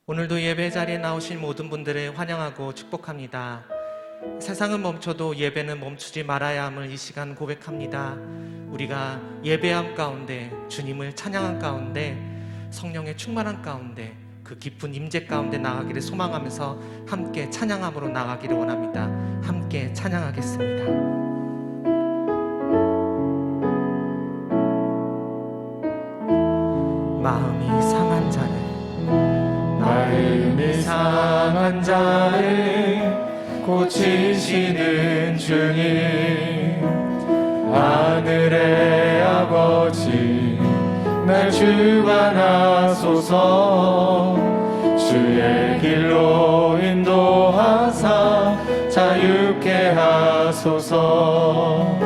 오늘도 예배 자리에 나오신 모든 분들을 환영하고 축복합니다. 세상은 멈춰도 예배는 멈추지 말아야 함을 이 시간 고백합니다. 우리가 예배함 가운데, 주님을 찬양한 가운데, 성령의 충만한 가운데, 그 깊은 임재 가운데 나가기를 소망하면서 함께 찬양함으로 나가기를 원합니다. 함께 찬양하겠습니다. 마음이 상한 자를 고치시는 주님, 하늘의 아버지 날 주관하소서. 주의 길로 인도하사 자유케 하소서.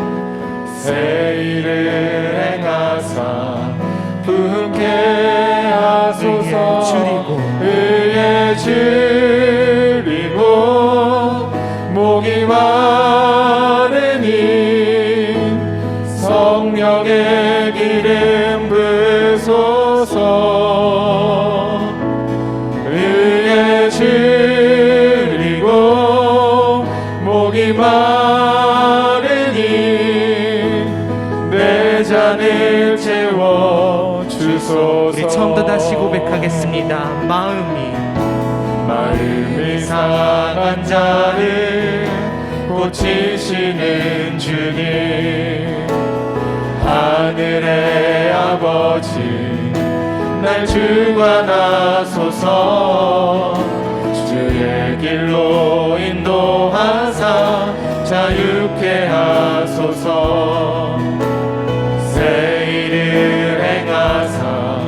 새 일을 행하사 부흥케 하소서. 의에 줄이고 목이 마르니 성령의 기름 부으소서. 의에 줄이고 목이 마르니 내 잔을 채워주소서. 우리 처음부터 다시 고백하겠습니다. 마음이 상한 자를 고치시는 주님, 하늘의 아버지 날 주관하소서. 주의 길로 인도하사 자유케 하소서. 새 일을 행하사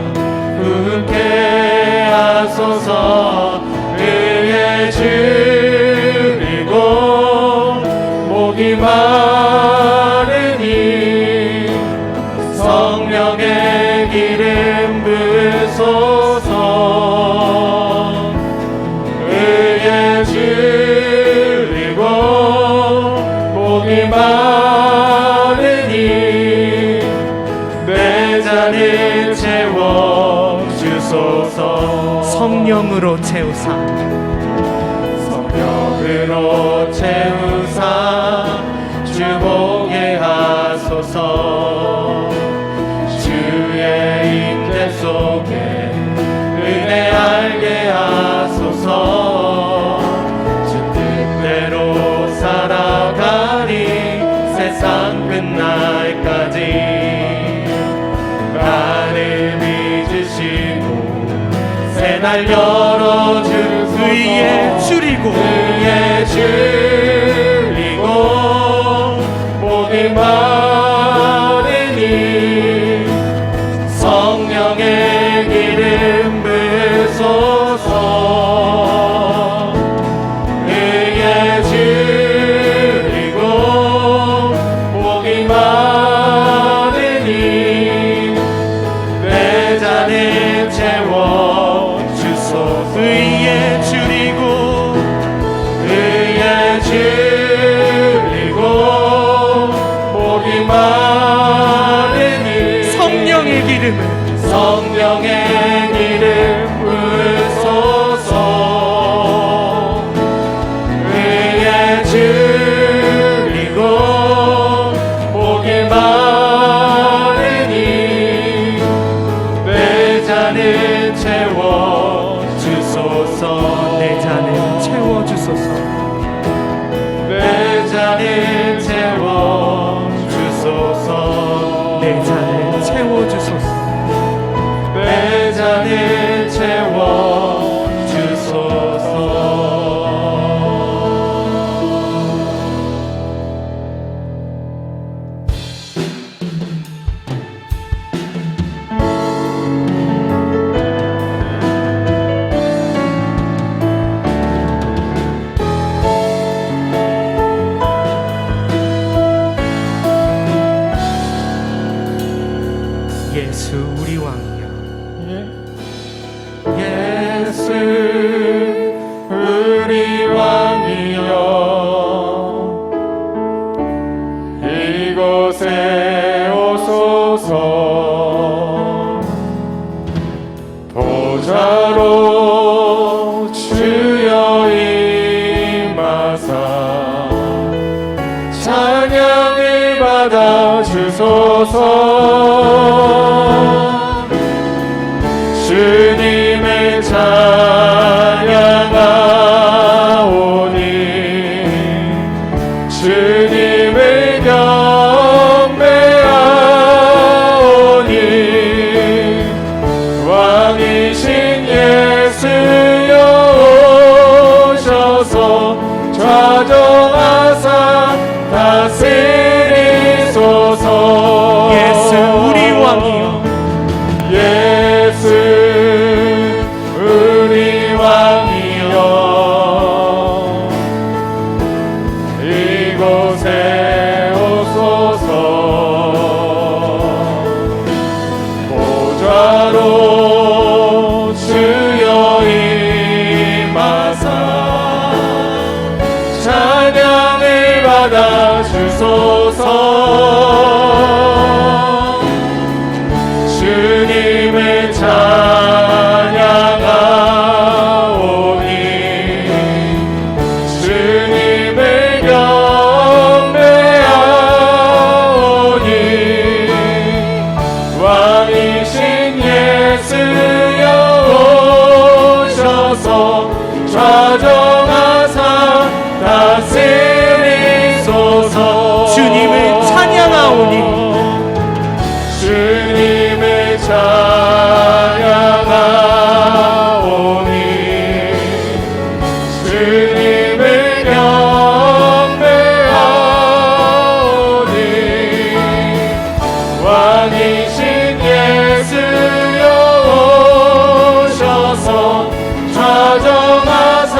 부흥케 하소서. 의에 줄이고 목이 마르니 성령의 기름 부으소서. 의에 줄이고 목이 마르니 내 잔을 채워주소서. 성령으로 채우사 주보게 하소서. 주의 임재 속에 은혜 알게 하소서. 주 뜻대로 살아가리 세상 끝날까지. 나를 믿으시고 새 날 열어주소서. 의에 줄이고 목이 마르니 성령의 기름 부으소서. 의에 줄이고 목이 마르니 내 잔을 채워주소서. 의에 줄이고 목이 마르니 성령의 기름 부으소서. 의에 줄이고 목이 마르니 내 잔을 채워주소서. 내 잔을 채워주소서. 내 잔을 채워주소서. 내 잔을 채워주소서. 내 잔을 채워주소서. 예수 우리 왕이여. 예수 우리 왕이여. 이곳에 오소서. 보좌로 주소서. 주님을 찬양하오니 주님을 경배하오니 왕이신 예수여 오셔서 좌정하사 다스리소서. 주님을 찬양하오니 주님을 찬양하오니 주님을 경배하오니 왕이신 예수여 오셔서 좌정하사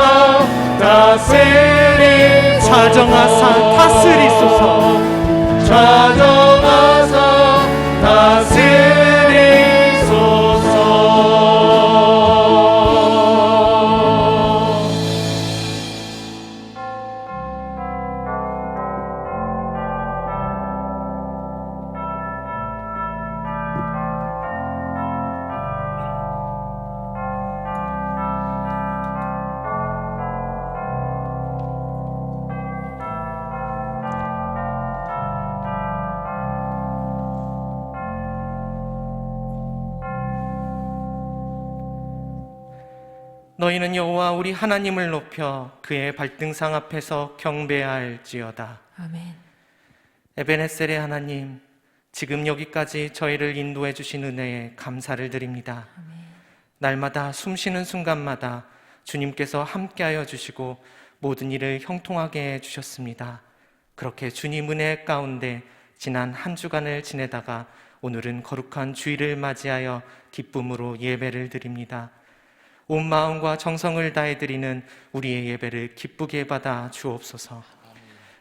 좌정하사 다스리소서. 좌정하사 다스리소서. 너희는 여호와 우리 하나님을 높여 그의 발등상 앞에서 경배할지어다. 아멘. 에베네셀의 하나님, 지금 여기까지 저희를 인도해 주신 은혜에 감사를 드립니다. 날마다 숨쉬는 순간마다 주님께서 함께하여 주시고 모든 일을 형통하게 해주셨습니다. 그렇게 주님 은혜 가운데 지난 한 주간을 지내다가 오늘은 거룩한 주일을 맞이하여 기쁨으로 예배를 드립니다. 온 마음과 정성을 다해 드리는 우리의 예배를 기쁘게 받아 주옵소서.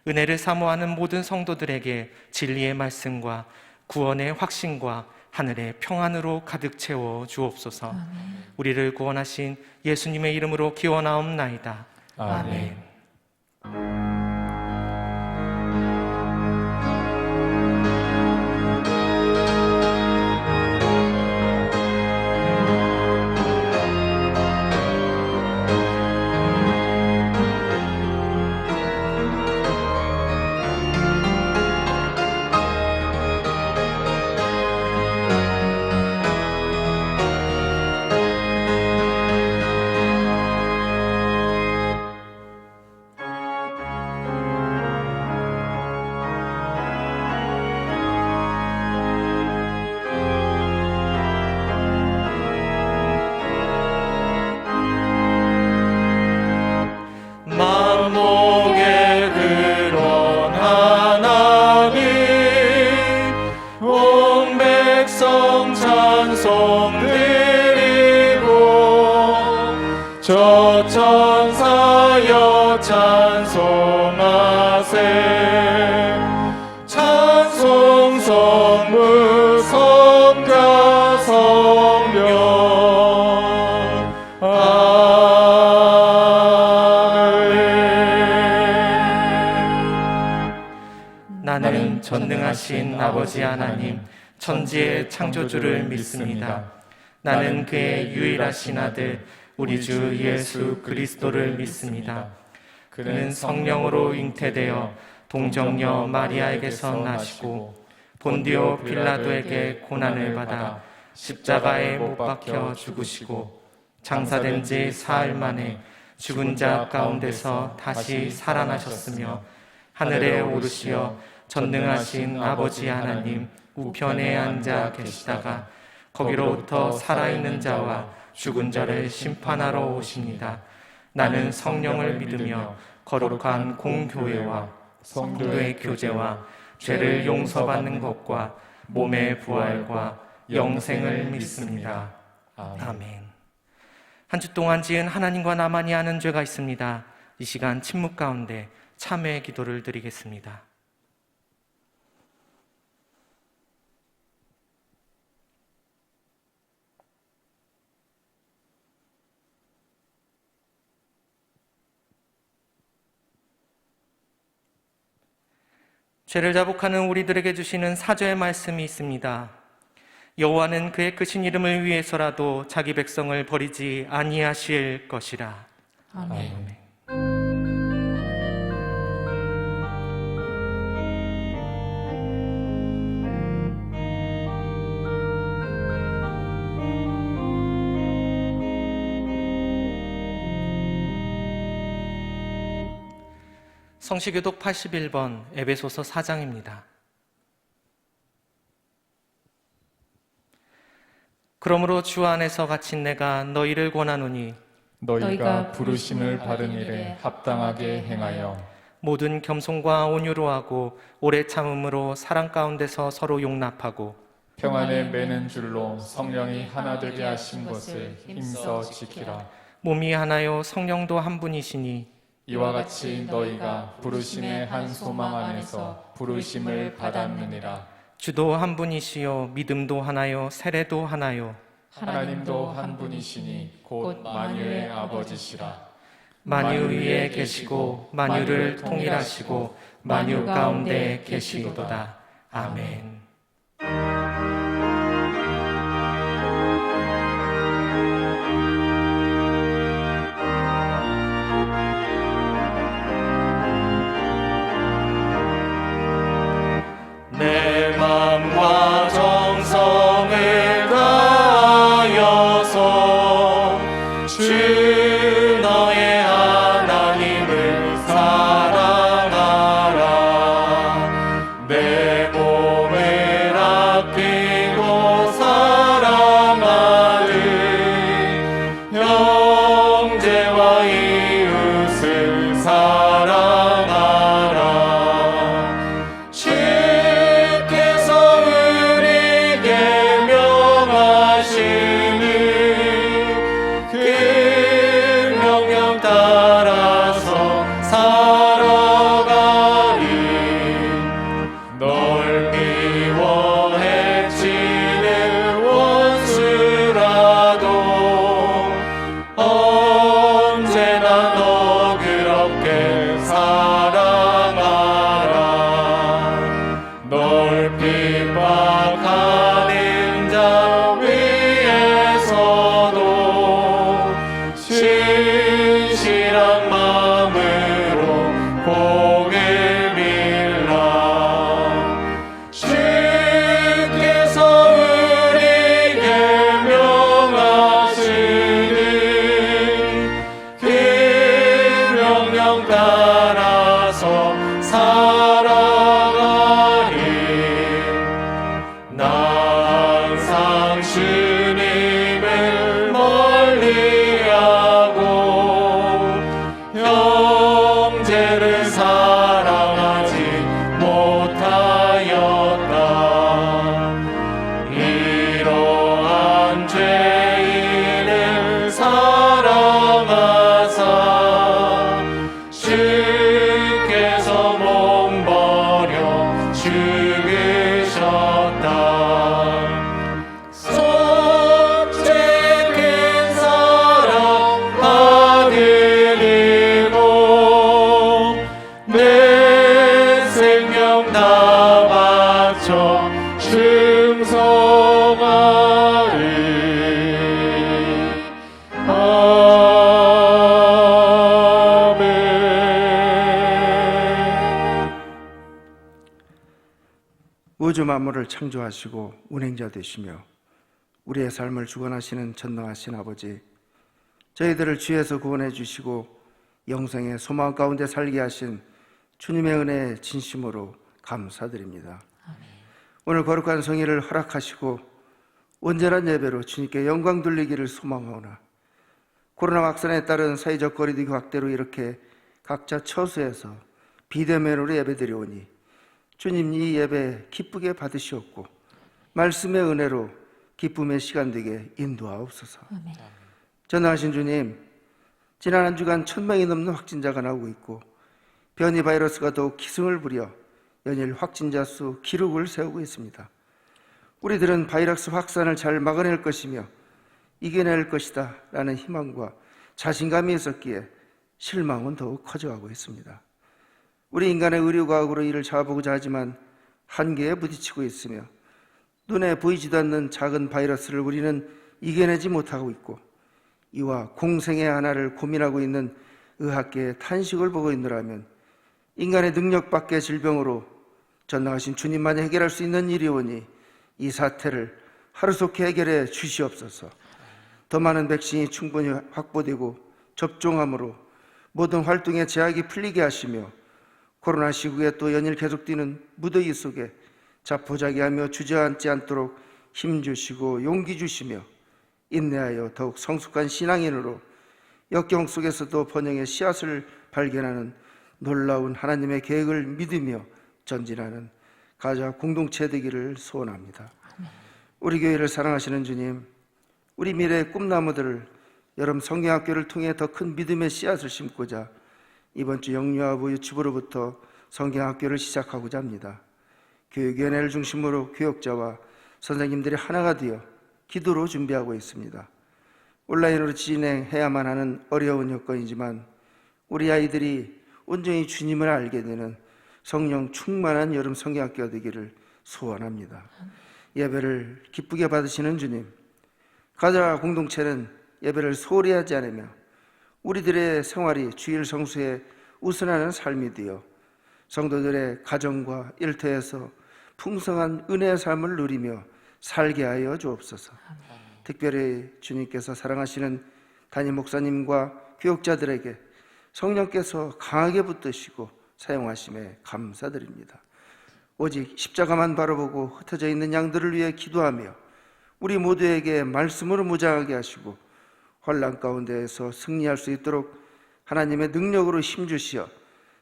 은혜를 사모하는 모든 성도들에게 진리의 말씀과 구원의 확신과 하늘의 평안으로 가득 채워 주옵소서. 우리를 구원하신 예수님의 이름으로 기원하옵나이다. 아멘. 만목의 그런 하나님, 온 백성 찬송 드리고 저 천사여 찬송하세. 찬송 성부 성자 성령 나는 전능하신 아버지 하나님, 천지의 창조주를 믿습니다. 나는 그의 유일하신 아들 우리 주 예수 그리스도를 믿습니다. 그는 성령으로 잉태되어 동정녀 마리아에게서 나시고 본디오 빌라도에게 고난을 받아 십자가에 못 박혀 죽으시고 장사된 지 사흘 만에 죽은 자 가운데서 다시 살아나셨으며 하늘에 오르시어 전능하신 아버지 하나님 우편에 앉아 계시다가 거기로부터 살아있는 자와 죽은 자를 심판하러 오십니다. 나는 성령을 믿으며 거룩한 공교회와 성도의 교제와 죄를 용서받는 것과 몸의 부활과 영생을 믿습니다. 아멘. 한 주 동안 지은 하나님과 나만이 아는 죄가 있습니다. 이 시간 침묵 가운데 참회의 기도를 드리겠습니다. 죄를 자복하는 우리들에게 주시는 사죄의 말씀이 있습니다. 여호와는 그의 크신 이름을 위해서라도 자기 백성을 버리지 아니하실 것이라. 아멘. 성시교독 81번 에베소서 4장입니다. 그러므로 주 안에서 갇힌 내가 너희를 권하노니 너희가 부르심을 받은 일에 합당하게 행하여 모든 겸손과 온유로 하고 오래 참음으로 사랑 가운데서 서로 용납하고 평안에 매는 줄로 성령이 하나 되게 하신 것을 힘써 지키라. 몸이 하나요 성령도 한 분이시니 이와 같이 너희가 부르심의 한 소망 안에서 부르심을 받았느니라. 주도 한 분이시요 믿음도 하나요 세례도 하나요 하나님도 한 분이시니 곧 만유의 아버지시라. 만유 위에 계시고 만유를 통일하시고 만유 가운데 계시도다. 아멘. 내 맘과 정성을 다하여서 주 너의 하나님을 사랑하라. 내 몸을 아끼고 사랑하는 형제와 이웃을 사랑하라. 주께서 우리에게 명하시는 그 명령 따라서 살아가리. 널 미워 해치는 원수라도 언제나 너그럽게 사랑하라. 널 핍박하는 자 위에서도 신실한 마음으로 복을 빌라. 주께서 우리에게 명하시는 그 명령 따라서 살아가리. 나 항상 주님을 멀리하고 형제를 사랑하지 못하였다. 이러한 죄인을 사랑하사 주께서 몸 버려 죽으셨다. 속죄 큰 사랑 받으리고 내 생명 다 바쳐 충성하리. 아멘. 우주 만물을 창조하시고 운행자 되시며 우리의 삶을 주관하시는 전능하신 아버지, 저희들을 죄에서 구원해 주시고 영생의 소망 가운데 살게 하신 주님의 은혜에 진심으로 감사드립니다. 오늘 거룩한 성회를 허락하시고 온전한 예배로 주님께 영광 돌리기를 소망하오나 코로나 확산에 따른 사회적 거리두기 확대로 이렇게 각자 처소에서 비대면으로 예배드려오니 주님 이 예배 기쁘게 받으시옵고 말씀의 은혜로 기쁨의 시간 되게 인도하옵소서. 전능하신 주님, 지난 한 주간 1,000명이 넘는 확진자가 나오고 있고 변이 바이러스가 더욱 기승을 부려 연일 확진자 수 기록을 세우고 있습니다. 우리들은 바이러스 확산을 잘 막아낼 것이며 이겨낼 것이다 라는 희망과 자신감이 있었기에 실망은 더욱 커져가고 있습니다. 우리 인간의 의료과학으로 이를 잡아보고자 하지만 한계에 부딪히고 있으며 눈에 보이지도 않는 작은 바이러스를 우리는 이겨내지 못하고 있고 이와 공생의 하나를 고민하고 있는 의학계의 탄식을 보고 있노라면 인간의 능력 밖의 질병으로 전능하신 주님만이 해결할 수 있는 일이 오니 이 사태를 하루속히 해결해 주시옵소서. 더 많은 백신이 충분히 확보되고 접종함으로 모든 활동에 제약이 풀리게 하시며 코로나 시국에 또 연일 계속되는 무더위 속에 자포자기하며 주저앉지 않도록 힘주시고 용기 주시며 인내하여 더욱 성숙한 신앙인으로 역경 속에서도 번영의 씨앗을 발견하는 놀라운 하나님의 계획을 믿으며 전진하는 가자 공동체 되기를 소원합니다. 우리 교회를 사랑하시는 주님, 우리 미래의 꿈나무들을 여름 성경학교를 통해 더 큰 믿음의 씨앗을 심고자 이번 주 영유아부 유치부로부터 성경학교를 시작하고자 합니다. 교육위원회를 중심으로 교역자와 선생님들이 하나가 되어 기도로 준비하고 있습니다. 온라인으로 진행해야만 하는 어려운 여건이지만 우리 아이들이 온전히 주님을 알게 되는 성령 충만한 여름 성경학교가 되기를 소원합니다. 예배를 기쁘게 받으시는 주님, 가자 공동체는 예배를 소홀히 하지 않으며 우리들의 생활이 주일 성수에 우선하는 삶이 되어 성도들의 가정과 일터에서 풍성한 은혜의 삶을 누리며 살게 하여 주옵소서. 특별히 주님께서 사랑하시는 담임 목사님과 교역자들에게 성령께서 강하게 붙드시고 사용하심에 감사드립니다. 오직 십자가만 바라보고 흩어져 있는 양들을 위해 기도하며 우리 모두에게 말씀으로 무장하게 하시고 환난 가운데에서 승리할 수 있도록 하나님의 능력으로 힘주시어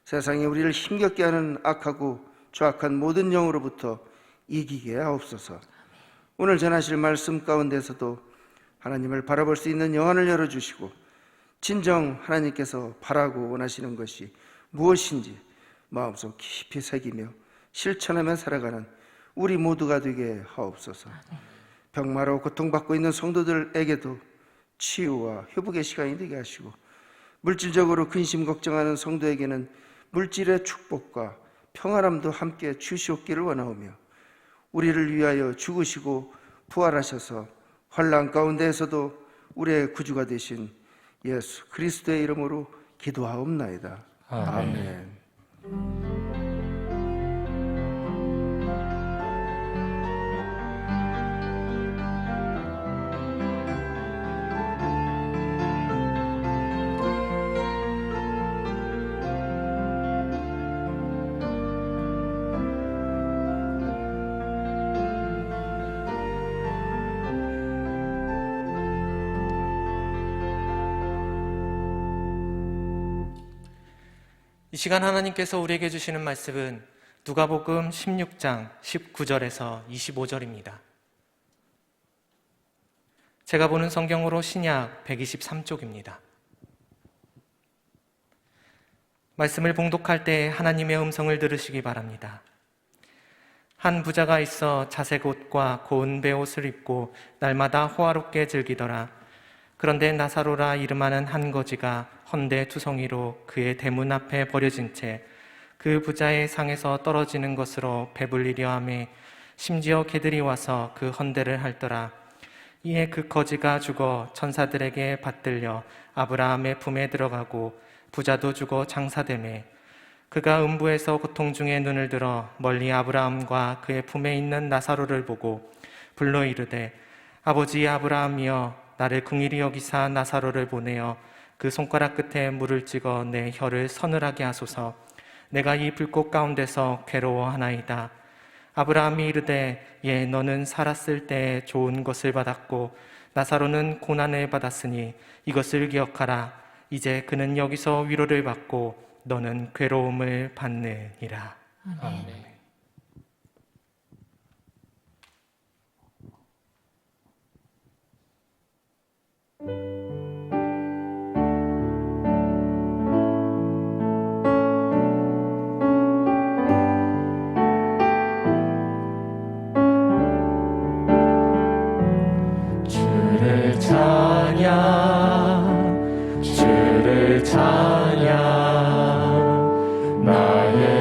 세상에 우리를 힘겹게 하는 악하고 죄악한 모든 영으로부터 이기게 하옵소서. 오늘 전하실 말씀 가운데서도 하나님을 바라볼 수 있는 영안을 열어주시고 진정 하나님께서 바라고 원하시는 것이 무엇인지 마음속 깊이 새기며 실천하며 살아가는 우리 모두가 되게 하옵소서. 병마로 고통받고 있는 성도들에게도 치유와 회복의 시간이 되게 하시고 물질적으로 근심 걱정하는 성도에게는 물질의 축복과 평안함도 함께 주시옵기를 원하오며 우리를 위하여 죽으시고 부활하셔서 환난 가운데에서도 우리의 구주가 되신 예수 그리스도의 이름으로 기도하옵나이다. 아멘. 이 시간 하나님께서 우리에게 주시는 말씀은 누가복음 16장 19절에서 25절입니다. 제가 보는 성경으로 신약 123쪽입니다. 말씀을 봉독할 때 하나님의 음성을 들으시기 바랍니다. 한 부자가 있어 자색 옷과 고운 베옷을 입고 날마다 호화롭게 즐기더라. 그런데 나사로라 이름하는 한 거지가 헌데 투성이로 그의 대문 앞에 버려진 채 그 부자의 상에서 떨어지는 것으로 배불리려 하매 심지어 개들이 와서 그 헌데를 핥더라. 이에 그 거지가 죽어 천사들에게 받들려 아브라함의 품에 들어가고 부자도 죽어 장사되매 그가 음부에서 고통 중에 눈을 들어 멀리 아브라함과 그의 품에 있는 나사로를 보고 불러 이르되 아버지 아브라함이여 나를 긍휼히 여기사 나사로를 보내어 그 손가락 끝에 물을 찍어 내 혀를 서늘하게 하소서. 내가 이 불꽃 가운데서 괴로워하나이다. 아브라함이 이르되 예 너는 살았을 때 좋은 것을 받았고 나사로는 고난을 받았으니 이것을 기억하라. 이제 그는 여기서 위로를 받고 너는 괴로움을 받느니라. 아멘. 주를 찬양, 주를 찬양, 나의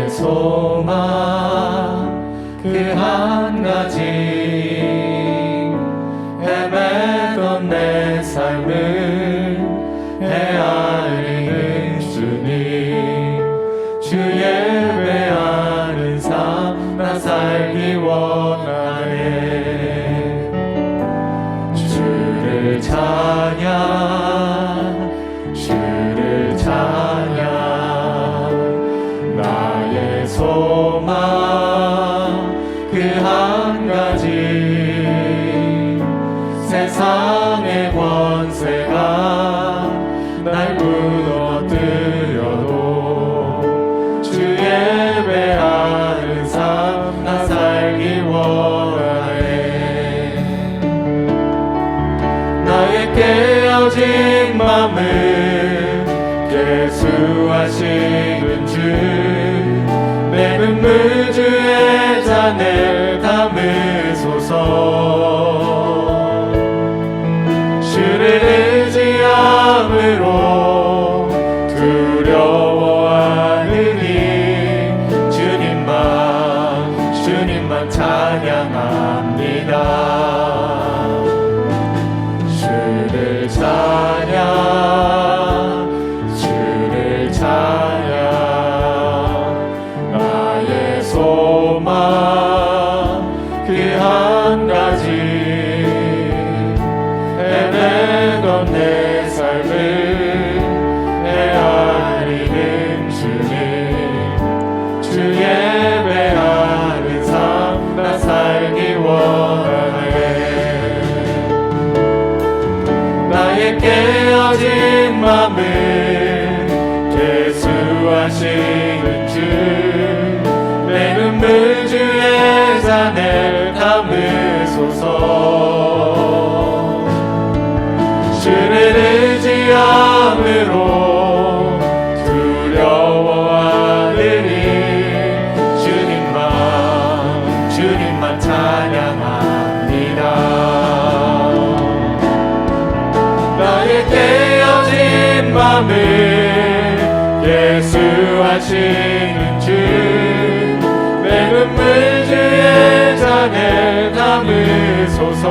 헤아리는 주님 주 예배하는 삶 나 살기 원하네 주를 찬양 주를 찬양 나의 소망 그 한 가지 세상의 권세가 날 무너뜨려도 주 예배하는 삶 나 살기 원하네 나의 깨어진 맘을 계수하시는 주 내 눈물 주의 잔을 담으소서 주를 의지함으로 두려워하느니 주님만 찬양합니다 주를 찬양 나의 소망 그 한 가지 헤매던 내 삶을 헤아리는 주님 주 예배하는 삶 나 살기 원하네 나의 깨어진 맘을 계수하시는 주 내 눈물 주의 잔을 담으소서 주를 의지함으로 두려워하느니 주님만 찬양합니다 나의 깨어진 맘을 예수하시는 주 내 눈물 주의 잔을 담으소서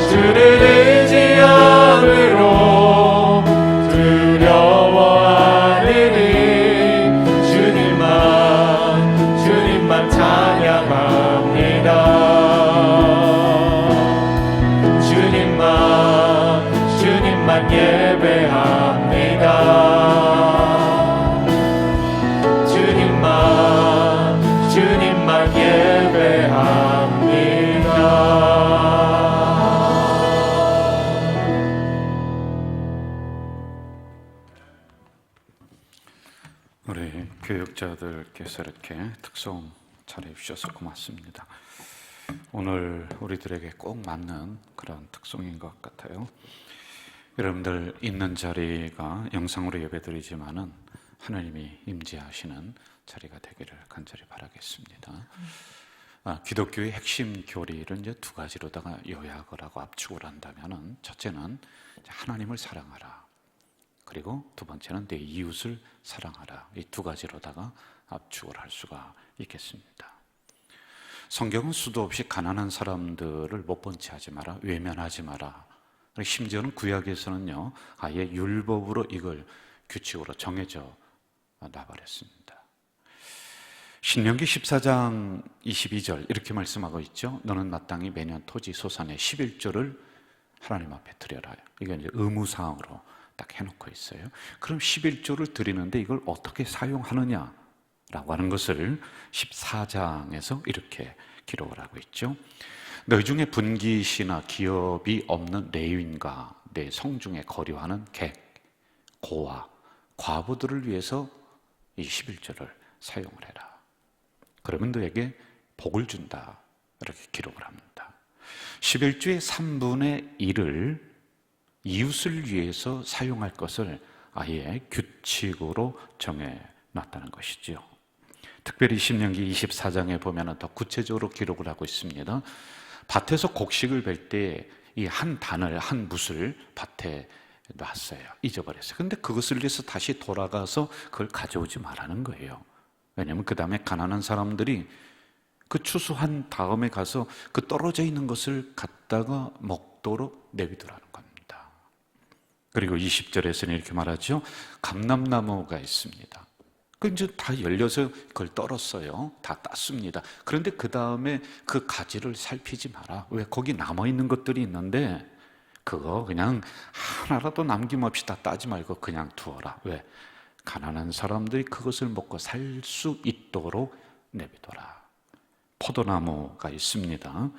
주를 의지함으로 두려워하느니 주님만 찬양합니다 주님만 예배합니다 주님만 예배합니다 우리 교육자들께서 이렇게 특송 잘해 주셔서 고맙습니다. 오늘 우리들에게 꼭 맞는 그런 특송인 것 같아요. 여러분들 있는 자리가 영상으로 예배드리지만은 하나님이 임재하시는 자리가 되기를 간절히 바라겠습니다. 기독교의 핵심 교리를 이제 두 가지로다가 요약을 하고 압축을 한다면은 첫째는 하나님을 사랑하라. 그리고 두 번째는 내 이웃을 사랑하라. 이 두 가지로다가 압축을 할 수가 있겠습니다. 성경은 수도 없이 가난한 사람들을 못 본 채 하지 마라, 외면하지 마라. 심지어는 구약에서는요, 아예 율법으로 이걸 규칙으로 정해져 놔버렸습니다. 신명기 14장 22절 이렇게 말씀하고 있죠. 너는 마땅히 매년 토지 소산의 11조를 하나님 앞에 드려라. 이게 이제 의무사항으로 딱 해놓고 있어요. 그럼 11조를 드리는데 이걸 어떻게 사용하느냐라고 하는 것을 14장에서 이렇게 기록을 하고 있죠. 너희 중에 분깃이나 기업이 없는 레위인과 내 성중에 거류하는 객, 고아, 과부들을 위해서 이 11조를 사용을 해라. 그러면 너에게 복을 준다. 이렇게 기록을 합니다. 11조의 3분의 1을 이웃을 위해서 사용할 것을 아예 규칙으로 정해놨다는 것이죠. 특별히 신명기 24장에 보면 더 구체적으로 기록을 하고 있습니다. 밭에서 곡식을 벨 때 이 한 단을, 한 뭇을 밭에 놨어요. 잊어버렸어요. 근데 그것을 위해서 다시 돌아가서 그걸 가져오지 말라는 거예요. 왜냐하면 그 다음에 가난한 사람들이 그 추수한 다음에 가서 그 떨어져 있는 것을 갖다가 먹도록 내비두라는 겁니다. 그리고 20절에서는 이렇게 말하죠. 감람나무가 있습니다. 그 이제 다 열려서 그걸 떨었어요. 다 땄습니다. 그런데 그 다음에 그 가지를 살피지 마라. 왜? 거기 남아있는 것들이 있는데 그거 그냥 하나라도 남김없이 다 따지 말고 그냥 두어라. 왜? 가난한 사람들이 그것을 먹고 살 수 있도록 내비둬라. 포도나무가 있습니다.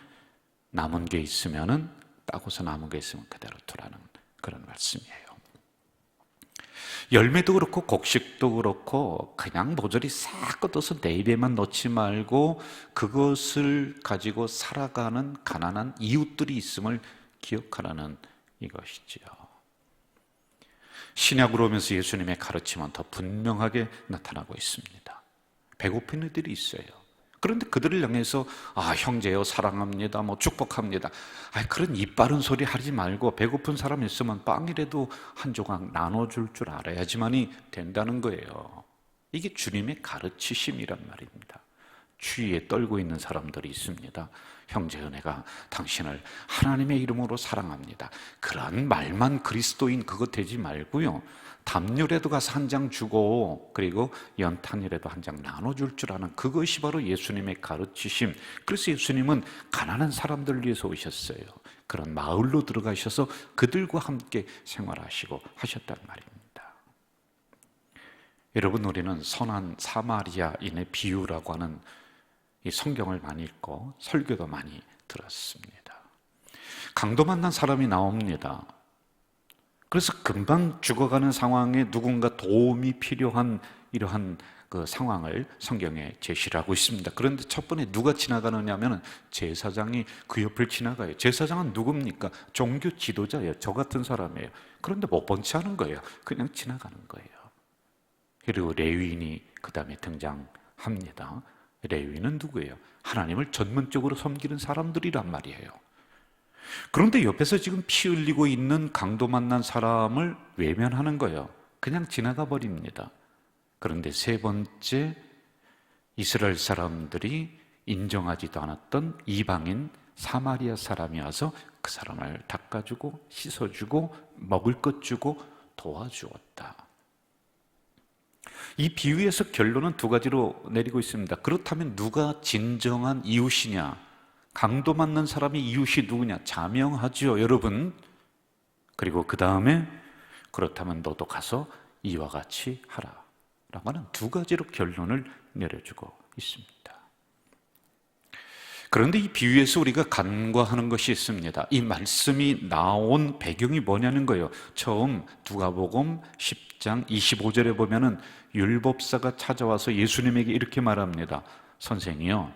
남은 게 있으면은 따고서 남은 게 있으면 그대로 두라는 그런 말씀이에요. 열매도 그렇고 곡식도 그렇고 그냥 모조리 싹 걷어서 내 입에만 넣지 말고 그것을 가지고 살아가는 가난한 이웃들이 있음을 기억하라는 이것이지요. 신약으로 오면서 예수님의 가르침은 더 분명하게 나타나고 있습니다. 배고픈 이들이 있어요. 그런데 그들을 향해서 형제여 사랑합니다, 축복합니다. 그런 이빠른 소리 하지 말고 배고픈 사람 있으면 빵이라도 한 조각 나눠줄 줄 알아야지만이 된다는 거예요. 이게 주님의 가르치심이란 말입니다. 추위에 떨고 있는 사람들이 있습니다. 형제여 내가 당신을 하나님의 이름으로 사랑합니다. 그런 말만 그리스도인 그것 되지 말고요. 담요라도 가서 한 장 주고 그리고 연탄이라도 한 장 나눠줄 줄 아는 그것이 바로 예수님의 가르치심. 그래서 예수님은 가난한 사람들을 위해서 오셨어요. 그런 마을로 들어가셔서 그들과 함께 생활하시고 하셨단 말입니다. 여러분, 우리는 선한 사마리아인의 비유라고 하는 이 성경을 많이 읽고 설교도 많이 들었습니다. 강도 만난 사람이 나옵니다. 그래서 금방 죽어가는 상황에 누군가 도움이 필요한 이러한 그 상황을 성경에 제시를 하고 있습니다. 그런데 첫 번에 누가 지나가느냐 하면 제사장이 그 옆을 지나가요. 제사장은 누굽니까? 종교 지도자예요. 저 같은 사람이에요. 그런데 못 본 채 하는 거예요. 그냥 지나가는 거예요. 그리고 레위인이 그 다음에 등장합니다. 레위인은 누구예요? 하나님을 전문적으로 섬기는 사람들이란 말이에요. 그런데 옆에서 지금 피 흘리고 있는 강도 만난 사람을 외면하는 거예요. 그냥 지나가 버립니다. 그런데 세 번째, 이스라엘 사람들이 인정하지도 않았던 이방인 사마리아 사람이 와서 그 사람을 닦아주고 씻어주고 먹을 것 주고 도와주었다. 이 비유에서 결론은 두 가지로 내리고 있습니다. 그렇다면 누가 진정한 이웃이냐? 강도 맞는 사람이 이웃이 누구냐? 자명하죠, 여러분. 그리고 그 다음에 그렇다면 너도 가서 이와 같이 하라 라고 하는 두 가지로 결론을 내려주고 있습니다. 그런데 이 비유에서 우리가 간과하는 것이 있습니다. 이 말씀이 나온 배경이 뭐냐는 거예요. 처음 누가복음 10장 25절에 보면은 율법사가 찾아와서 예수님에게 이렇게 말합니다. 선생이요,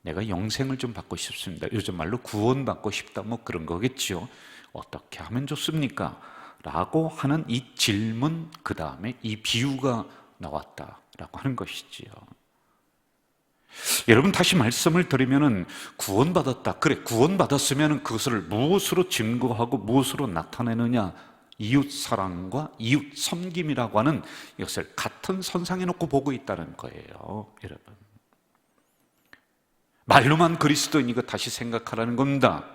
내가 영생을 좀 받고 싶습니다. 요즘 말로 구원받고 싶다, 그런 거겠죠. 어떻게 하면 좋습니까? 라고 하는 이 질문, 그 다음에 이 비유가 나왔다라고 하는 것이지요. 여러분, 다시 말씀을 드리면은 구원받았다. 그래, 구원받았으면 그것을 무엇으로 증거하고 무엇으로 나타내느냐? 이웃 사랑과 이웃 섬김이라고 하는 이것을 같은 선상에 놓고 보고 있다는 거예요, 여러분. 말로만 그리스도인이고 다시 생각하라는 겁니다.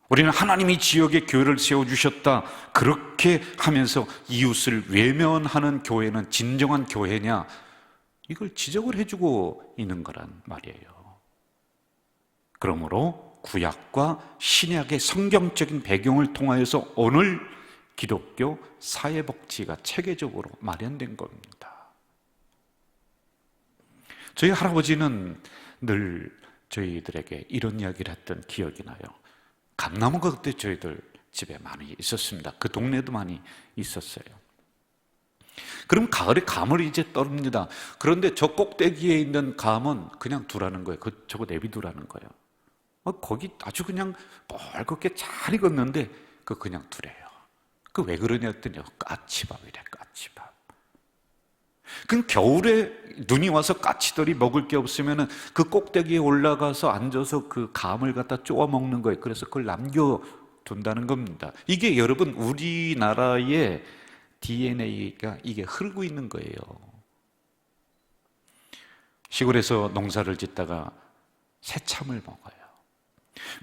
우리는 하나님이 지역에 교회를 세워주셨다, 그렇게 하면서 이웃을 외면하는 교회는 진정한 교회냐? 이걸 지적을 해주고 있는 거란 말이에요. 그러므로 구약과 신약의 성경적인 배경을 통하여서 오늘 기독교 사회복지가 체계적으로 마련된 겁니다. 저희 할아버지는 늘 저희들에게 이런 이야기를 했던 기억이 나요. 감나무가 그때 저희들 집에 많이 있었습니다. 그 동네도 많이 있었어요. 그럼 가을에 감을 이제 떨읍니다. 그런데 저 꼭대기에 있는 감은 그냥 두라는 거예요. 저거 내비두라는 거예요. 거기 아주 그냥 뻘겋게 잘 익었는데 그거 그냥 두래요. 그 왜 그러냐 했더니 까치밥이래, 까치밥. 그럼 겨울에 눈이 와서 까치들이 먹을 게 없으면 그 꼭대기에 올라가서 앉아서 그 감을 갖다 쪼아 먹는 거예요. 그래서 그걸 남겨둔다는 겁니다. 이게 여러분 우리나라의 DNA가 이게 흐르고 있는 거예요. 시골에서 농사를 짓다가 새참을 먹어요.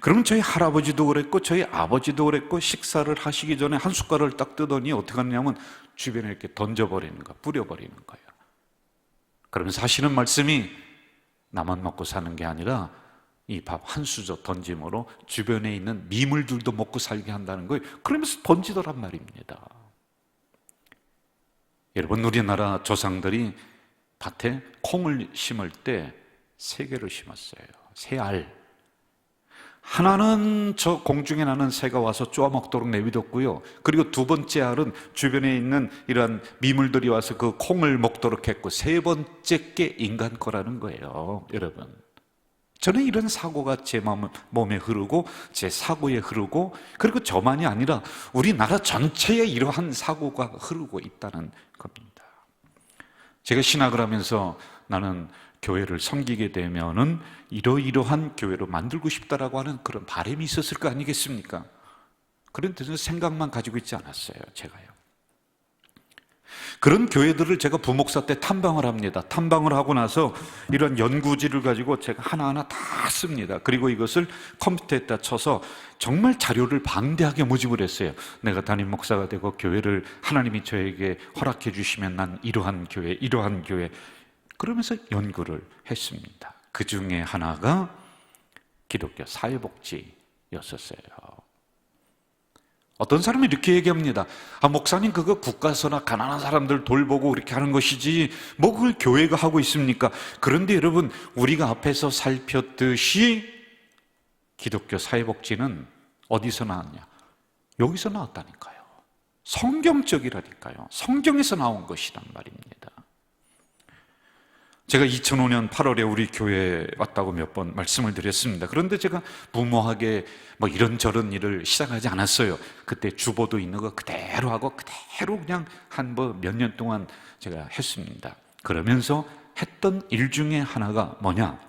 그러면 저희 할아버지도 그랬고 저희 아버지도 그랬고 식사를 하시기 전에 한 숟갈을 딱 뜨더니 어떻게 하냐면 주변에 이렇게 던져버리는 거야, 뿌려버리는 거예요. 그러면서 하시는 말씀이 나만 먹고 사는 게 아니라 이 밥 한 수저 던짐으로 주변에 있는 미물들도 먹고 살게 한다는 거예요. 그러면서 던지더란 말입니다. 여러분, 우리나라 조상들이 밭에 콩을 심을 때 3개를 심었어요. 3알. 하나는 저 공중에 나는 새가 와서 쪼아먹도록 내비뒀고요. 그리고 2번째 알은 주변에 있는 이러한 미물들이 와서 그 콩을 먹도록 했고, 3번째 게 인간 거라는 거예요. 여러분, 저는 이런 사고가 제 몸에 흐르고 제 사고에 흐르고, 그리고 저만이 아니라 우리나라 전체에 이러한 사고가 흐르고 있다는 겁니다. 제가 신학을 하면서 나는 교회를 섬기게 되면은 이러이러한 교회로 만들고 싶다라고 하는 그런 바람이 있었을 거 아니겠습니까? 그런데 저는 생각만 가지고 있지 않았어요, 제가요. 그런 교회들을 제가 부목사 때 탐방을 합니다. 탐방을 하고 나서 이런 연구지를 가지고 제가 하나하나 다 씁니다. 그리고 이것을 컴퓨터에다 쳐서 정말 자료를 방대하게 모집을 했어요. 내가 담임 목사가 되고 교회를 하나님이 저에게 허락해 주시면 난 이러한 교회, 이러한 교회, 그러면서 연구를 했습니다. 그 중에 하나가 기독교 사회복지였었어요. 어떤 사람이 이렇게 얘기합니다. 목사님, 그거 국가서나 가난한 사람들 돌보고 그렇게 하는 것이지 뭐 그걸 교회가 하고 있습니까? 그런데 여러분, 우리가 앞에서 살폈듯이 기독교 사회복지는 어디서 나왔냐? 여기서 나왔다니까요. 성경적이라니까요. 성경에서 나온 것이란 말입니다. 제가 2005년 8월에 우리 교회에 왔다고 몇 번 말씀을 드렸습니다. 그런데 제가 무모하게 뭐 이런저런 일을 시작하지 않았어요. 그때 주보도 있는 거 그대로 하고 그대로 그냥 한 몇 년 동안 제가 했습니다. 그러면서 했던 일 중에 하나가 뭐냐?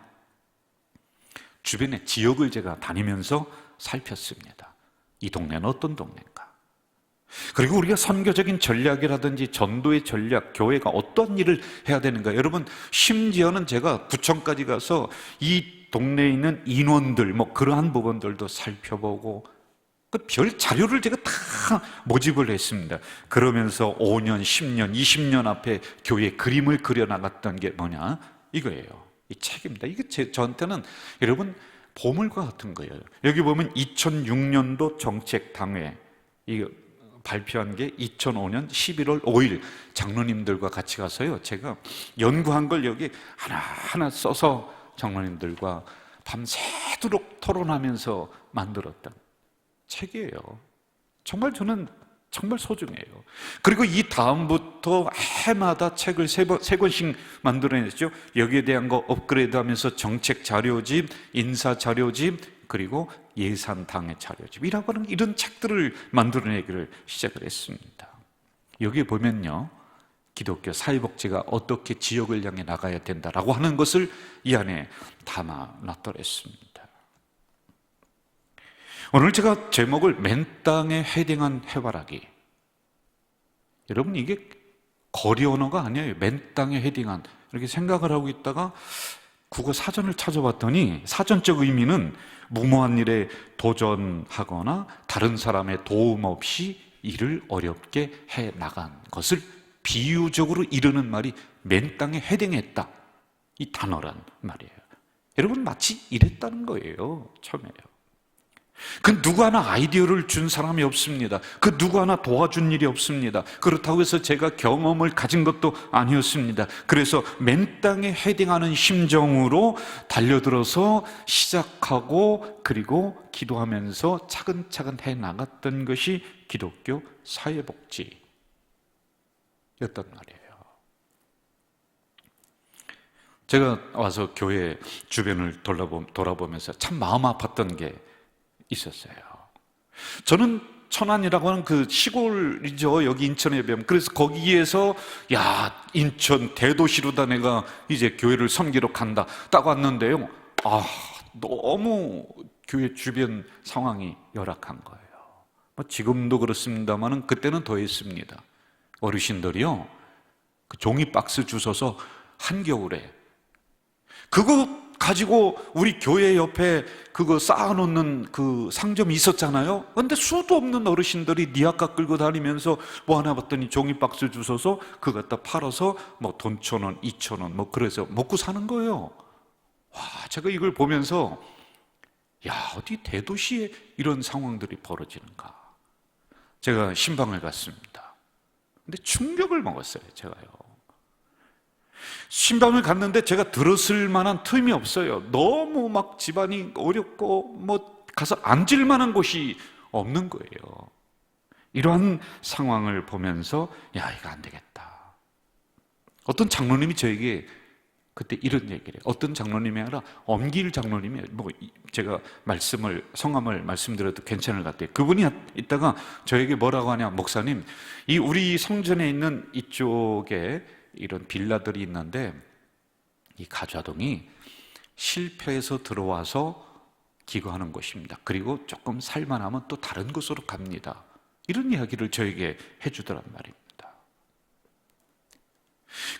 주변의 지역을 제가 다니면서 살폈습니다. 이 동네는 어떤 동네인가? 그리고 우리가 선교적인 전략이라든지 전도의 전략, 교회가 어떤 일을 해야 되는가? 여러분, 심지어는 제가 구청까지 가서 이 동네에 있는 인원들, 뭐 그러한 부분들도 살펴보고 그 별 자료를 제가 다 모집을 했습니다. 그러면서 5년, 10년, 20년 앞에 교회 그림을 그려나갔던 게 뭐냐? 이거예요. 이 책입니다. 이게 저한테는 여러분 보물과 같은 거예요. 여기 보면 2006년도 정책당회, 이거 발표한 게 2005년 11월 5일 장로님들과 같이 가서요, 제가 연구한 걸 여기 하나하나 써서 장로님들과 밤새도록 토론하면서 만들었던 책이에요. 정말 저는 정말 소중해요. 그리고 이 다음부터 해마다 책을 세 권씩 만들어냈죠. 여기에 대한 거 업그레이드하면서 정책 자료집, 인사 자료집, 그리고 예산 당의 자료집이라고 하는 이런 책들을 만들어내기를 시작을 했습니다. 여기 보면요, 기독교 사회복지가 어떻게 지역을 향해 나가야 된다라고 하는 것을 이 안에 담아놨더랬습니다. 오늘 제가 제목을 맨 땅에 헤딩한 해바라기. 여러분, 이게 거리 언어가 아니에요. 맨 땅에 헤딩한, 이렇게 생각을 하고 있다가 국어 사전을 찾아봤더니 사전적 의미는 무모한 일에 도전하거나 다른 사람의 도움 없이 일을 어렵게 해 나간 것을 비유적으로 이르는 말이 맨 땅에 헤딩했다, 이 단어란 말이에요. 여러분, 마치 이랬다는 거예요. 처음에요. 그 누구 하나 아이디어를 준 사람이 없습니다. 그 누구 하나 도와준 일이 없습니다. 그렇다고 해서 제가 경험을 가진 것도 아니었습니다. 그래서 맨 땅에 헤딩하는 심정으로 달려들어서 시작하고 그리고 기도하면서 차근차근 해나갔던 것이 기독교 사회복지였단 말이에요. 제가 와서 교회 주변을 돌아보면서 참 마음 아팠던 게 있었어요. 저는 천안이라고 하는 그 시골이죠. 여기 인천에 비하면. 그래서 거기에서 인천 대도시로다 내가 이제 교회를 섬기러 간다 딱 왔는데요, 너무 교회 주변 상황이 열악한 거예요. 지금도 그렇습니다만 그때는 더했습니다. 어르신들이요, 그 종이 박스 주워서 한겨울에 그거 가지고 우리 교회 옆에 그거 쌓아놓는 그 상점이 있었잖아요. 근데 수도 없는 어르신들이 니아까 끌고 다니면서 뭐 하나 봤더니 종이박스 주워서 그거 갖다 팔아서 뭐 돈 1,000원, 2,000원 뭐 그래서 먹고 사는 거예요. 와, 제가 이걸 보면서 야, 어디 대도시에 이런 상황들이 벌어지는가. 제가 신방을 갔습니다. 근데 충격을 먹었어요, 제가요. 신방을 갔는데 제가 들었을 만한 틈이 없어요. 너무 막 집안이 어렵고 뭐 가서 앉을 만한 곳이 없는 거예요. 이러한 상황을 보면서 야, 이거 안 되겠다. 어떤 장로님이 저에게 그때 이런 얘기를 해요. 어떤 장로님이 아니라 엄길 장로님이 뭐 제가 성함을 말씀드려도 괜찮을 것 같아요. 그분이 있다가 저에게 뭐라고 하냐, 목사님, 이 우리 성전에 있는 이쪽에 이런 빌라들이 있는데 이 가좌동이 실패해서 들어와서 기거하는 곳입니다. 그리고 조금 살만하면 또 다른 곳으로 갑니다. 이런 이야기를 저에게 해주더란 말입니다.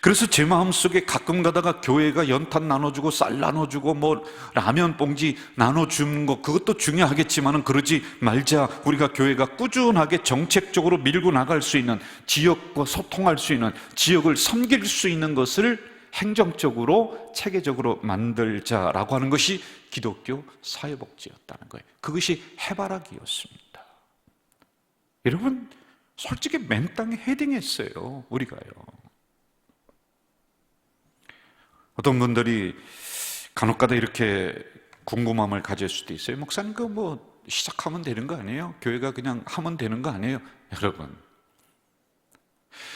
그래서 제 마음속에 가끔 가다가 교회가 연탄 나눠주고 쌀 나눠주고 뭐 라면 봉지 나눠주는 거 그것도 중요하겠지만은 그러지 말자. 우리가 교회가 꾸준하게 정책적으로 밀고 나갈 수 있는, 지역과 소통할 수 있는, 지역을 섬길 수 있는 것을 행정적으로 체계적으로 만들자라고 하는 것이 기독교 사회복지였다는 거예요. 그것이 해바라기였습니다. 여러분, 솔직히 맨 땅에 헤딩했어요, 우리가요. 어떤 분들이 간혹가다 이렇게 궁금함을 가질 수도 있어요. 목사님, 그거 뭐 시작하면 되는 거 아니에요? 교회가 그냥 하면 되는 거 아니에요? 여러분,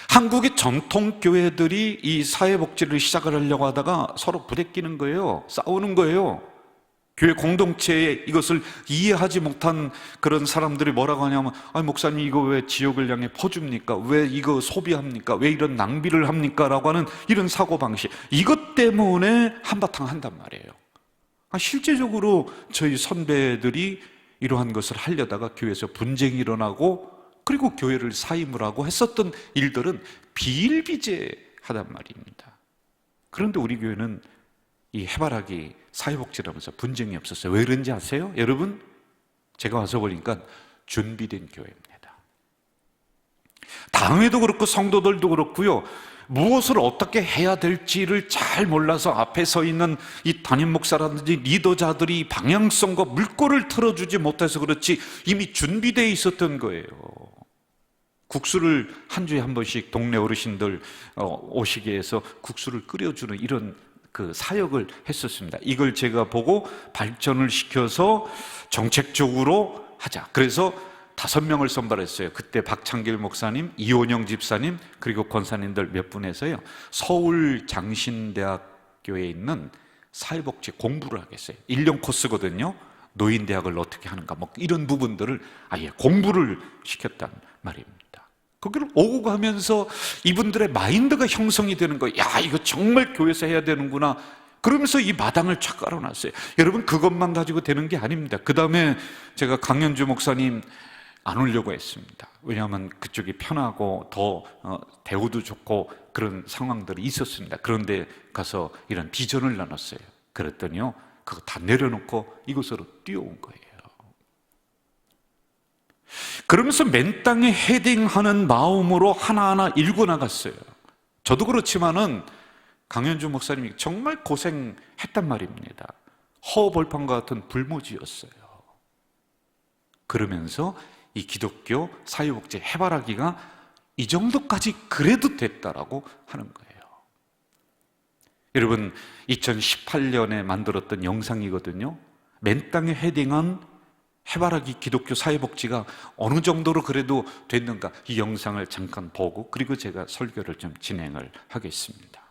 한국의 전통 교회들이 이 사회복지를 시작을 하려고 하다가 서로 부대끼는 거예요. 싸우는 거예요. 교회 공동체에 이것을 이해하지 못한 그런 사람들이 뭐라고 하냐면, 아니 목사님, 이거 왜 지역을 향해 퍼줍니까? 왜 이거 소비합니까? 왜 이런 낭비를 합니까? 라고 하는 이런 사고방식, 이것 때문에 한바탕 한단 말이에요. 실제적으로 저희 선배들이 이러한 것을 하려다가 교회에서 분쟁이 일어나고 그리고 교회를 사임을 하고 했었던 일들은 비일비재하단 말입니다. 그런데 우리 교회는 이 해바라기 사회복지라면서 분쟁이 없었어요. 왜 그런지 아세요? 여러분, 제가 와서 보니까 준비된 교회입니다. 당회도 그렇고 성도들도 그렇고요, 무엇을 어떻게 해야 될지를 잘 몰라서 앞에 서 있는 이 담임 목사라든지 리더자들이 방향성과 물꼬를 틀어주지 못해서 그렇지 이미 준비되어 있었던 거예요. 국수를 한 주에 한 번씩 동네 어르신들 오시게 해서 국수를 끓여주는 이런 그 사역을 했었습니다. 이걸 제가 보고 발전을 시켜서 정책적으로 하자. 그래서 5명을 선발했어요. 그때 박창길 목사님, 이원영 집사님, 그리고 권사님들 몇 분에서요, 서울 장신대학교에 있는 사회복지 공부를 하겠어요. 1년 코스거든요. 노인대학을 어떻게 하는가, 뭐 이런 부분들을 아예 공부를 시켰단 말입니다. 거기를 오고 가면서 이분들의 마인드가 형성이 되는 거예요. 야, 이거 정말 교회에서 해야 되는구나. 그러면서 이 마당을 착 깔아놨어요. 여러분, 그것만 가지고 되는 게 아닙니다. 그 다음에 제가 강현주 목사님 안 오려고 했습니다. 왜냐하면 그쪽이 편하고 더 대우도 좋고 그런 상황들이 있었습니다. 그런데 가서 이런 비전을 나눴어요. 그랬더니요, 그거 다 내려놓고 이곳으로 뛰어온 거예요. 그러면서 맨 땅에 헤딩하는 마음으로 하나하나 읽고 나갔어요. 저도 그렇지만은 강현주 목사님이 정말 고생했단 말입니다. 허벌판과 같은 불모지였어요. 그러면서 이 기독교 사회복지 해바라기가 이 정도까지 그래도 됐다라고 하는 거예요. 여러분, 2018년에 만들었던 영상이거든요. 맨 땅에 헤딩한 해바라기 기독교 사회복지가 어느 정도로 그래도 됐는가, 이 영상을 잠깐 보고 그리고 제가 설교를 좀 진행을 하겠습니다.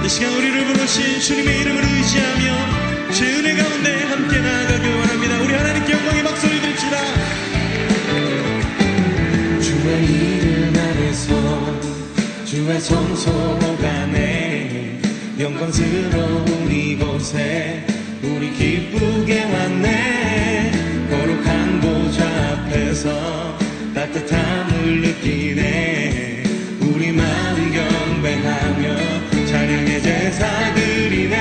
이 시간 우리를 부르신 주님의 이름을 의지하며 주의 은혜 가운데 함께 나아가길 원합니다. 우리 하나님께 영광의 박수를 드립시다. 주의 이름 안에서 주의 성소가 내 영광스러운 이곳에 우리 기쁘게 왔네. 거룩한 보좌 앞에서 따뜻함을 느끼네. 우리 마음 경배하며 찬양의 제사 드리네.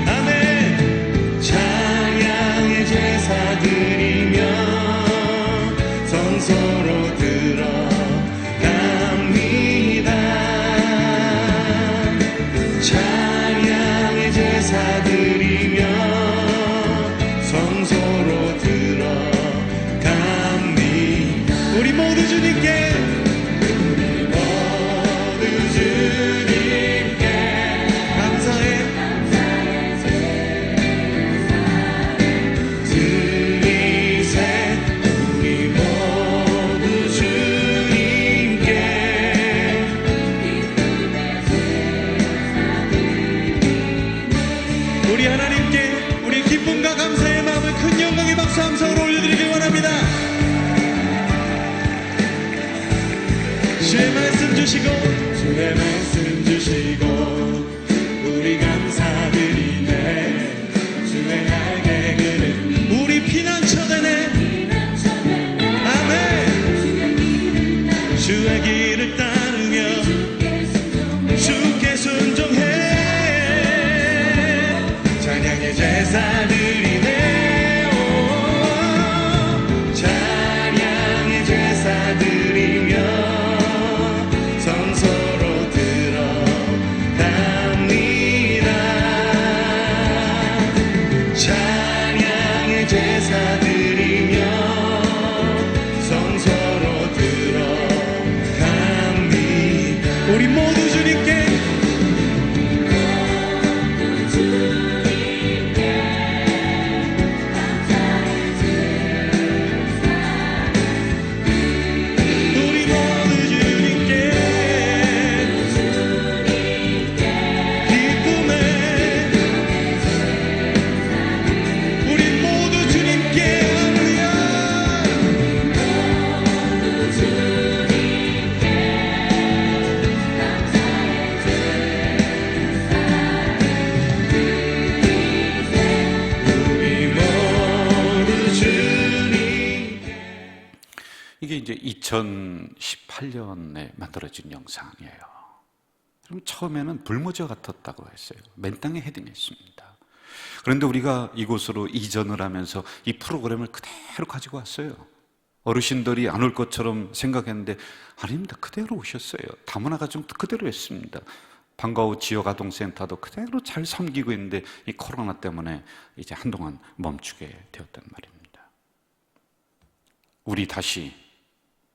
아멘. 찬양의 제사 드리며 성소로 들어갑니다. 찬양의 제사 드리며 성소로 들어갑니다. 우리 모두 주님께, 우리 모두 주님께 감사해 드리세. 우리 모두 주님께 우리 하나님께 우리 기쁨과 감사의 마음을 큰 영광의 박수 함성으로 올려드리길 원합니다. 주의 말씀 주시고 주의 말씀 주시고 우리 감사드리네. 주의 날개 그늘 우리 피난처 되네. 아멘. 주의 길을 따르며 주께 순종해. 찬양의 제사 드리네. 오, 찬양의 제사 드리며 성소로 들어갑니다. 찬양의 제사 드리며 성소로 들어갑니다. 우리 모두 주님께 우리 모두 주님께 기쁨에 우리 모두 주님께 할렐루야. 우리 모두 주님께. 이게 이제 2018년에 만들어진 영상이에요. 그럼 처음에는 불모저 같았다고 했어요. 맨 땅에 헤딩했습니다. 그런데 우리가 이곳으로 이전을 하면서 이 프로그램을 그대로 가지고 왔어요. 어르신들이 안 올 것처럼 생각했는데 아닙니다. 그대로 오셨어요. 다문화 가정 그대로 했습니다. 방과후 지역아동센터도 그대로 잘 섬기고 있는데 이 코로나 때문에 이제 한동안 멈추게 되었단 말입니다. 우리 다시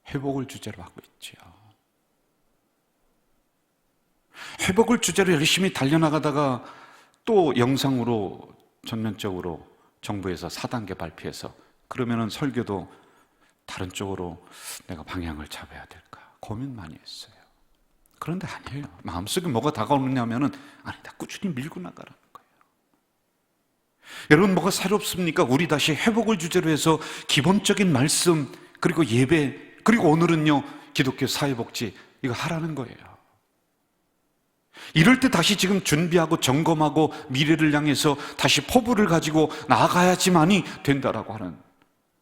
회복을 주제로 하고 있죠. 회복을 주제로 열심히 달려나가다가 또 영상으로 전면적으로 정부에서 4단계 발표해서 그러면은 설교도 다른 쪽으로 내가 방향을 잡아야 될까 고민 많이 했어요. 그런데 아니에요. 마음속에 뭐가 다가오느냐면은 아니다. 꾸준히 밀고 나가라는 거예요. 여러분 뭐가 새롭습니까? 우리 다시 회복을 주제로 해서 기본적인 말씀 그리고 예배 그리고 오늘은요 기독교 사회복지 이거 하라는 거예요. 이럴 때 다시 지금 준비하고 점검하고 미래를 향해서 다시 포부를 가지고 나아가야지만이 된다라고 하는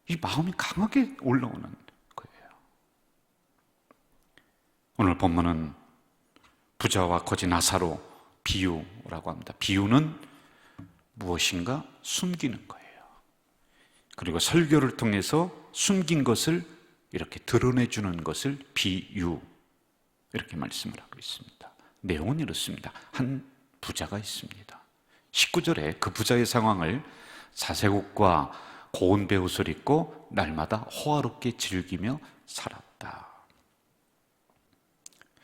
이 마음이 강하게 올라오는 거예요. 오늘 본문은 부자와 거지 나사로 비유라고 합니다. 비유는 무엇인가 숨기는 거예요. 그리고 설교를 통해서 숨긴 것을 이렇게 드러내주는 것을 비유 이렇게 말씀을 하고 있습니다. 내용은 이렇습니다. 한 부자가 있습니다. 19절에 그 부자의 상황을 자색옷과 고운 베옷을 입고 날마다 호화롭게 즐기며 살았다.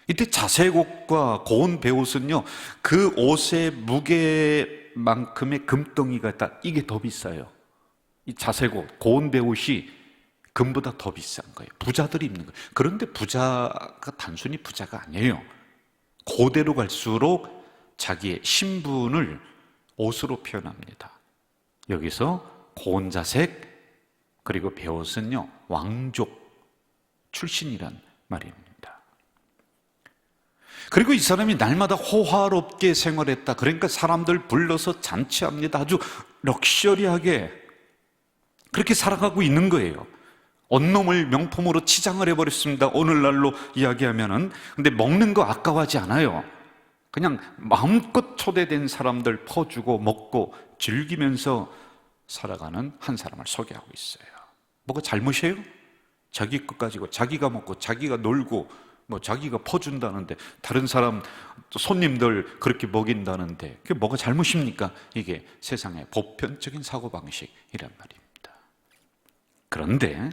이때 자색옷과 고운 베옷은요 그 옷의 무게만큼의 금덩이가 있다. 이게 더 비싸요. 이 자색옷, 고운 베옷이 금보다 더 비싼 거예요. 부자들이 입는 거예요. 그런데 부자가 단순히 부자가 아니에요. 고대로 갈수록 자기의 신분을 옷으로 표현합니다. 여기서 고운 자색 그리고 베옷은요 왕족 출신이란 말입니다. 그리고 이 사람이 날마다 호화롭게 생활했다. 그러니까 사람들 불러서 잔치합니다. 아주 럭셔리하게 그렇게 살아가고 있는 거예요. 온몸을 명품으로 치장을 해버렸습니다. 오늘날로 이야기하면은. 근데 먹는 거 아까워하지 않아요. 그냥 마음껏 초대된 사람들 퍼주고 먹고 즐기면서 살아가는 한 사람을 소개하고 있어요. 뭐가 잘못이에요? 자기 것 가지고 자기가 먹고 자기가 놀고 뭐 자기가 퍼준다는데 다른 사람 손님들 그렇게 먹인다는데 그게 뭐가 잘못입니까? 이게 세상의 보편적인 사고방식이란 말입니다. 그런데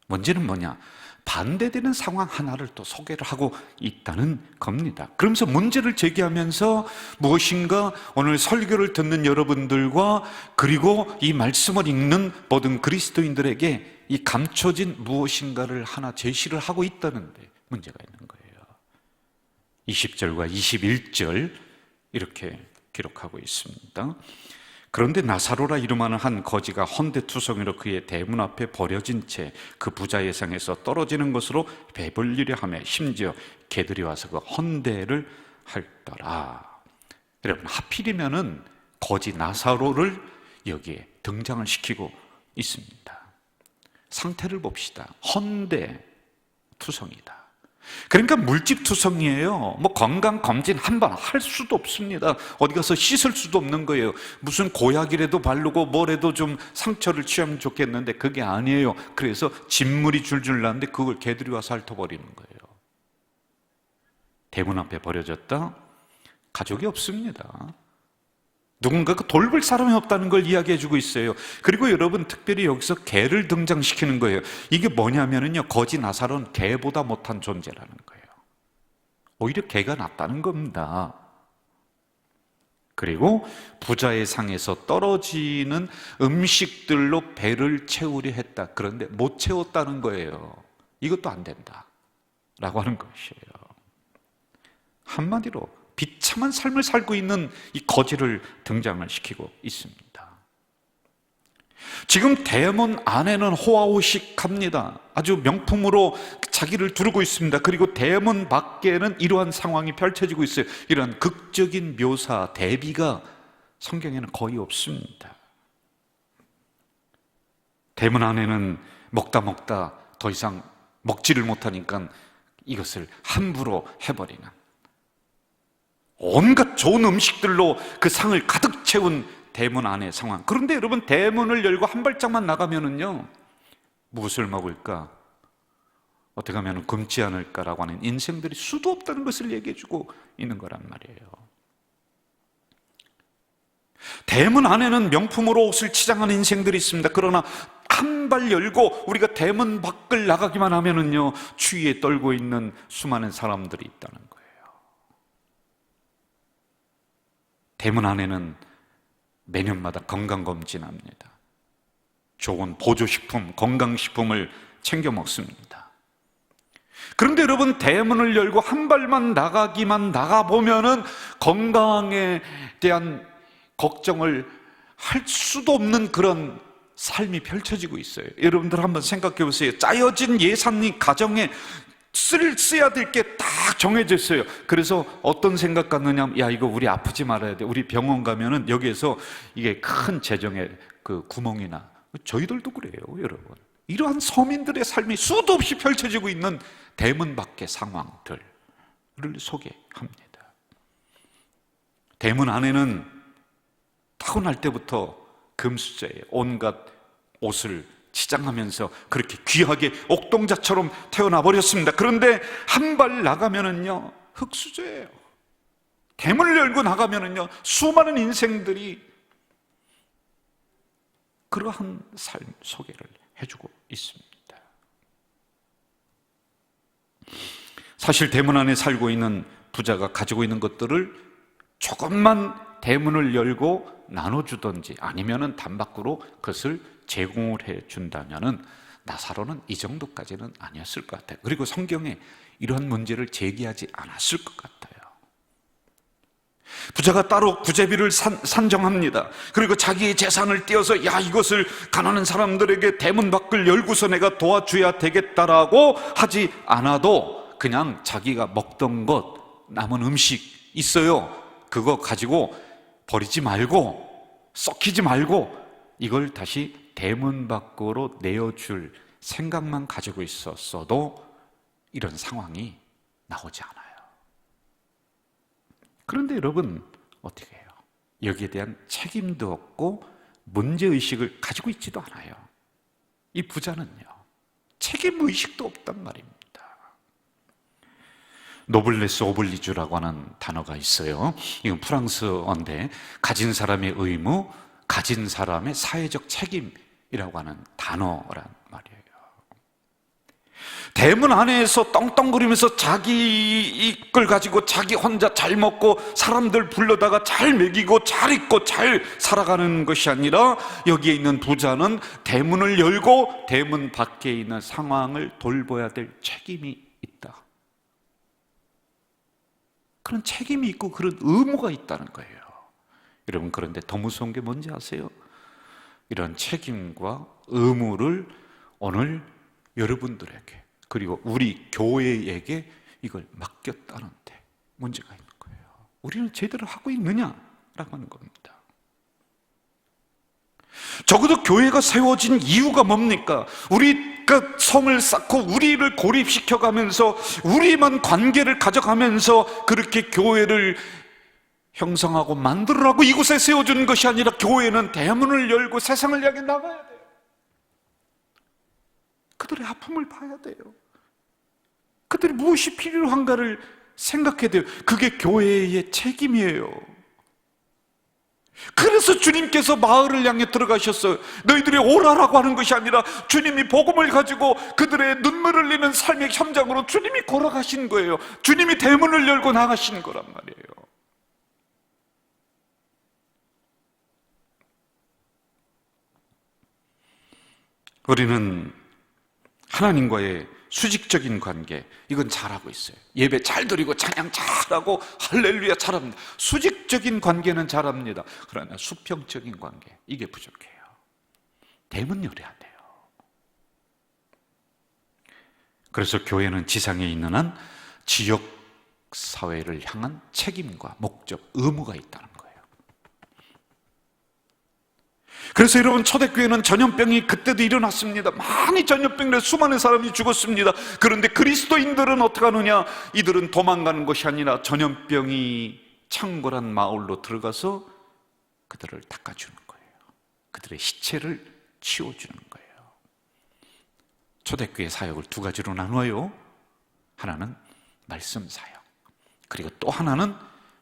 문제는 뭐냐? 반대되는 상황 하나를 또 소개를 하고 있다는 겁니다. 그러면서 문제를 제기하면서 무엇인가 오늘 설교를 듣는 여러분들과 그리고 이 말씀을 읽는 모든 그리스도인들에게 이 감춰진 무엇인가를 하나 제시를 하고 있다는데 문제가 있는 거예요. 20절과 21절 이렇게 기록하고 있습니다. 그런데 나사로라 이름하는 한 거지가 헌대투성이로 그의 대문 앞에 버려진 채 그 부자의 상에서 떨어지는 것으로 배불리려 하며 심지어 개들이 와서 그 헌대를 할더라. 여러분, 하필이면은 거지 나사로를 여기에 등장을 시키고 있습니다. 상태를 봅시다. 헌대투성이다. 그러니까 물집투성이에요. 뭐 건강검진 한 번 할 수도 없습니다. 어디 가서 씻을 수도 없는 거예요. 무슨 고약이라도 바르고 뭐라도 좀 상처를 취하면 좋겠는데 그게 아니에요. 그래서 진물이 줄줄 나는데 그걸 개들이 와서 핥아버리는 거예요. 대문 앞에 버려졌다? 가족이 없습니다. 누군가가 돌볼 사람이 없다는 걸 이야기해주고 있어요. 그리고 여러분, 특별히 여기서 개를 등장시키는 거예요. 이게 뭐냐면요, 거지 나사로는 개보다 못한 존재라는 거예요. 오히려 개가 낫다는 겁니다. 그리고 부자의 상에서 떨어지는 음식들로 배를 채우려 했다. 그런데 못 채웠다는 거예요. 이것도 안 된다 라고 하는 것이에요. 한마디로 비참한 삶을 살고 있는 이 거지를 등장을 시키고 있습니다. 지금 대문 안에는 호화호식합니다. 아주 명품으로 자기를 두르고 있습니다. 그리고 대문 밖에는 이러한 상황이 펼쳐지고 있어요. 이러한 극적인 묘사, 대비가 성경에는 거의 없습니다. 대문 안에는 먹다 더 이상 먹지를 못하니까 이것을 함부로 해버리는, 온갖 좋은 음식들로 그 상을 가득 채운 대문 안의 상황. 그런데 여러분, 대문을 열고 한 발짝만 나가면은요, 무엇을 먹을까? 어떻게 하면 굶지 않을까라고 하는 인생들이 수도 없다는 것을 얘기해주고 있는 거란 말이에요. 대문 안에는 명품으로 옷을 치장하는 인생들이 있습니다. 그러나 한 발 열고 우리가 대문 밖을 나가기만 하면은요, 추위에 떨고 있는 수많은 사람들이 있다는 거예요. 대문 안에는 매년마다 건강검진합니다. 좋은 보조식품, 건강식품을 챙겨 먹습니다. 그런데 여러분, 대문을 열고 한 발만 나가보면은 건강에 대한 걱정을 할 수도 없는 그런 삶이 펼쳐지고 있어요. 여러분들 한번 생각해 보세요. 짜여진 예산이 가정에 써야 될 게 다 정해져 있어요. 그래서 어떤 생각 갖느냐, 야, 이거 우리 아프지 말아야 돼. 우리 병원 가면은 여기에서 이게 큰 재정에 그 구멍이나, 저희들도 그래요, 여러분. 이러한 서민들의 삶이 수도 없이 펼쳐지고 있는 대문 밖의 상황들을 소개합니다. 대문 안에는 타고날 때부터 금수저에 온갖 옷을 치장하면서 그렇게 귀하게 옥동자처럼 태어나 버렸습니다. 그런데 한 발 나가면은요, 흙수저예요. 대문을 열고 나가면은요, 수많은 인생들이 그러한 삶 소개를 해주고 있습니다. 사실 대문 안에 살고 있는 부자가 가지고 있는 것들을 조금만 대문을 열고 나눠주든지 아니면은 담 밖으로 그것을 제공을 해준다면은 나사로는 이 정도까지는 아니었을 것 같아요. 그리고 성경에 이러한 문제를 제기하지 않았을 것 같아요. 부자가 따로 구제비를 산정합니다. 그리고 자기의 재산을 떼어서, 야, 이것을 가난한 사람들에게 대문 밖을 열고서 내가 도와줘야 되겠다라고 하지 않아도 그냥 자기가 먹던 것 남은 음식 있어요. 그거 가지고 버리지 말고, 썩히지 말고 이걸 다시 대문 밖으로 내어줄 생각만 가지고 있었어도 이런 상황이 나오지 않아요. 그런데 여러분 어떻게 해요? 여기에 대한 책임도 없고 문제의식을 가지고 있지도 않아요. 이 부자는요, 책임의식도 없단 말입니다. 노블레스 오블리주라고 하는 단어가 있어요. 이건 프랑스어인데 가진 사람의 의무, 가진 사람의 사회적 책임이라고 하는 단어란 말이에요. 대문 안에서 떵떵거리면서 자기 걸 가지고 자기 혼자 잘 먹고 사람들 불러다가 잘 먹이고 잘 입고 잘 살아가는 것이 아니라 여기에 있는 부자는 대문을 열고 대문 밖에 있는 상황을 돌봐야 될 책임이 있다. 그런 책임이 있고 그런 의무가 있다는 거예요. 여러분, 그런데 더 무서운 게 뭔지 아세요? 이런 책임과 의무를 오늘 여러분들에게, 그리고 우리 교회에게 이걸 맡겼다는데 문제가 있는 거예요. 우리는 제대로 하고 있느냐라고 하는 겁니다. 적어도 교회가 세워진 이유가 뭡니까? 우리가 성을 쌓고 우리를 고립시켜가면서 우리만 관계를 가져가면서 그렇게 교회를 형성하고 만들으라고 이곳에 세워준 것이 아니라 교회는 대문을 열고 세상을 향해 나가야 돼요. 그들의 아픔을 봐야 돼요. 그들이 무엇이 필요한가를 생각해야 돼요. 그게 교회의 책임이에요. 그래서 주님께서 마을을 향해 들어가셨어요. 너희들이 오라라고 하는 것이 아니라 주님이 복음을 가지고 그들의 눈물을 흘리는 삶의 현장으로 주님이 걸어가신 거예요. 주님이 대문을 열고 나가신 거란 말이에요. 우리는 하나님과의 수직적인 관계, 이건 잘하고 있어요. 예배 잘 드리고 찬양 잘하고 할렐루야 잘합니다. 수직적인 관계는 잘합니다. 그러나 수평적인 관계, 이게 부족해요. 대문 열어야 돼요. 그래서 교회는 지상에 있는 한 지역 사회를 향한 책임과 목적, 의무가 있다는 거예요. 그래서 여러분, 초대교회는 전염병이 그때도 일어났습니다. 많이 전염병으로 수많은 사람이 죽었습니다. 그런데 그리스도인들은 어떻게 하느냐? 이들은 도망가는 것이 아니라 전염병이 창궐한 마을로 들어가서 그들을 닦아주는 거예요. 그들의 시체를 치워주는 거예요. 초대교회 사역을 두 가지로 나누어요. 하나는 말씀 사역, 그리고 또 하나는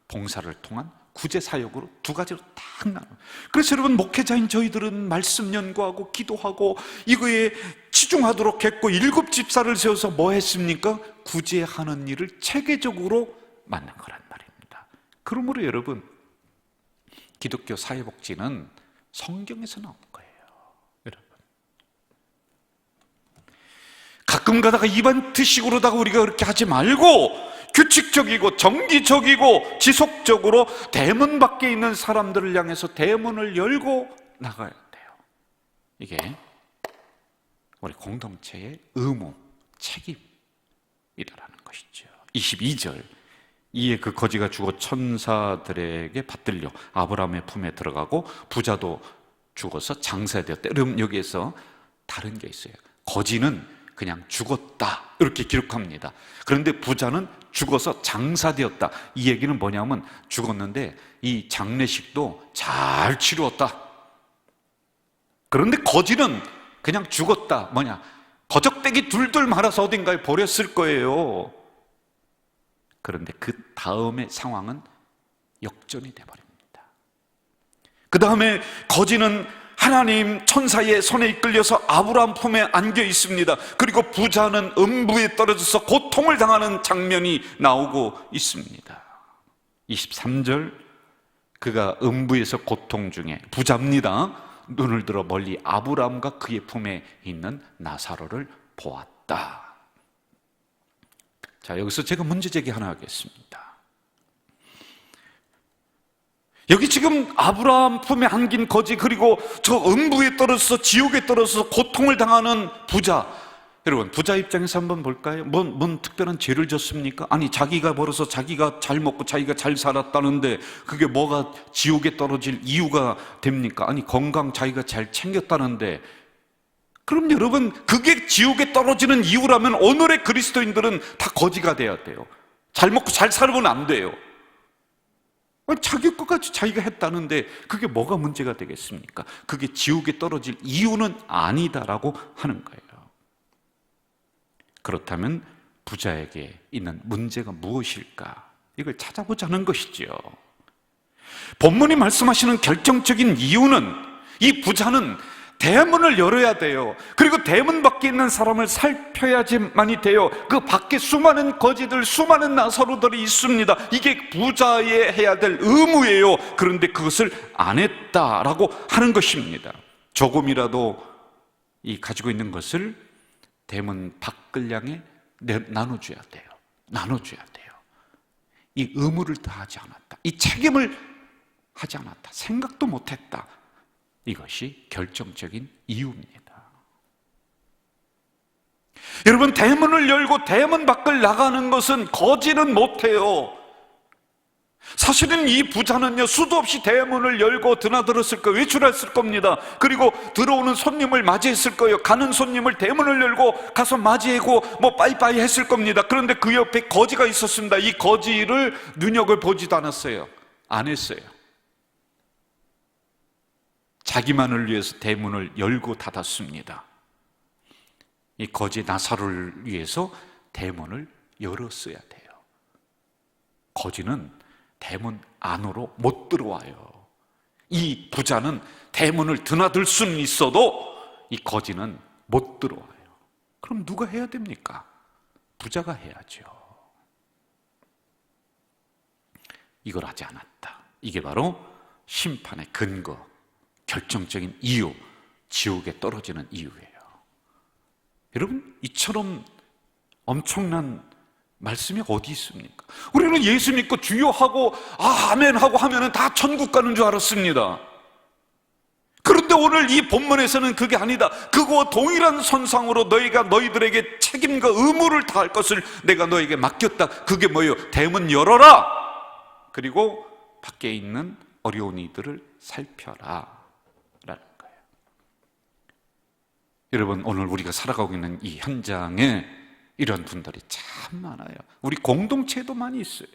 봉사를 통한 구제 사역으로 두 가지로 딱 나눠요. 그래서 여러분, 목회자인 저희들은 말씀 연구하고 기도하고 이거에 치중하도록 했고, 7 집사를 세워서 뭐 했습니까? 구제하는 일을 체계적으로 만든 거란 말입니다. 그러므로 여러분, 기독교 사회복지는 성경에서 나온 거예요. 여러분, 가끔 가다가 이벤트식으로다가 우리가 그렇게 하지 말고 규칙적이고 정기적이고 지속적으로 대문 밖에 있는 사람들을 향해서 대문을 열고 나가야 돼요. 이게 우리 공동체의 의무, 책임이라는 것이죠. 22절, 이에 그 거지가 죽어 천사들에게 받들려 아브라함의 품에 들어가고 부자도 죽어서 장사되었다. 그럼 여기에서 다른 게 있어요. 거지는 그냥 죽었다 이렇게 기록합니다. 그런데 부자는 죽어서 장사되었다. 이 얘기는 뭐냐면 죽었는데 이 장례식도 잘 치루었다. 그런데 거지는 그냥 죽었다. 뭐냐? 거적대기 둘둘 말아서 어딘가에 버렸을 거예요. 그런데 그 다음의 상황은 역전이 돼버립니다. 그 다음에 거지는 하나님 천사의 손에 이끌려서 아브라함 품에 안겨 있습니다. 그리고 부자는 음부에 떨어져서 고통을 당하는 장면이 나오고 있습니다. 23절, 그가 음부에서 고통 중에, 부자입니다, 눈을 들어 멀리 아브라함과 그의 품에 있는 나사로를 보았다. 자, 여기서 제가 문제 제기 하나 하겠습니다. 여기 지금 아브라함 품에 안긴 거지, 그리고 저 음부에 떨어져서 지옥에 떨어져서 고통을 당하는 부자, 여러분, 부자 입장에서 한번 볼까요? 뭔 특별한 죄를 졌습니까? 아니, 자기가 벌어서 자기가 잘 먹고 자기가 잘 살았다는데 그게 뭐가 지옥에 떨어질 이유가 됩니까? 아니, 건강 자기가 잘 챙겼다는데, 그럼 여러분, 그게 지옥에 떨어지는 이유라면 오늘의 그리스도인들은 다 거지가 돼야 돼요. 잘 먹고 잘 살면 안 돼요. 아니, 자기 것까지 자기가 했다는데 그게 뭐가 문제가 되겠습니까? 그게 지옥에 떨어질 이유는 아니다라고 하는 거예요. 그렇다면 부자에게 있는 문제가 무엇일까? 이걸 찾아보자는 것이지요. 본문이 말씀하시는 결정적인 이유는, 이 부자는 대문을 열어야 돼요. 그리고 대문 밖에 있는 사람을 살펴야지만이 돼요. 그 밖에 수많은 거지들, 수많은 나사로들이 있습니다. 이게 부자의 해야 될 의무예요. 그런데 그것을 안 했다라고 하는 것입니다. 조금이라도 이 가지고 있는 것을 대문 밖을 향해 나눠줘야 돼요. 나눠줘야 돼요. 이 의무를 다하지 않았다. 이 책임을 하지 않았다. 생각도 못했다. 이것이 결정적인 이유입니다. 여러분, 대문을 열고 대문 밖을 나가는 것은 거지는 못해요. 사실은 이 부자는요, 수도 없이 대문을 열고 드나들었을 거예요. 외출했을 겁니다. 그리고 들어오는 손님을 맞이했을 거예요. 가는 손님을 대문을 열고 가서 맞이하고 빠이빠이 했을 겁니다. 그런데 그 옆에 거지가 있었습니다. 이 거지를 눈여겨 보지도 않았어요. 안 했어요. 자기만을 위해서 대문을 열고 닫았습니다. 이 거지 나사로를 위해서 대문을 열었어야 돼요. 거지는 대문 안으로 못 들어와요. 이 부자는 대문을 드나들 수는 있어도 이 거지는 못 들어와요. 그럼 누가 해야 됩니까? 부자가 해야죠. 이걸 하지 않았다. 이게 바로 심판의 근거, 결정적인 이유, 지옥에 떨어지는 이유예요. 여러분, 이처럼 엄청난 말씀이 어디 있습니까? 우리는 예수 믿고 주여하고 아멘 하고 하면은 다 천국 가는 줄 알았습니다. 그런데 오늘 이 본문에서는 그게 아니다. 그거와 동일한 선상으로 너희가 너희들에게 책임과 의무를 다할 것을 내가 너에게 맡겼다. 그게 뭐예요? 대문 열어라. 그리고 밖에 있는 어려운 이들을 살펴라 라는 거예요. 여러분, 오늘 우리가 살아가고 있는 이 현장에 이런 분들이 참 많아요. 우리 공동체에도 많이 있어요.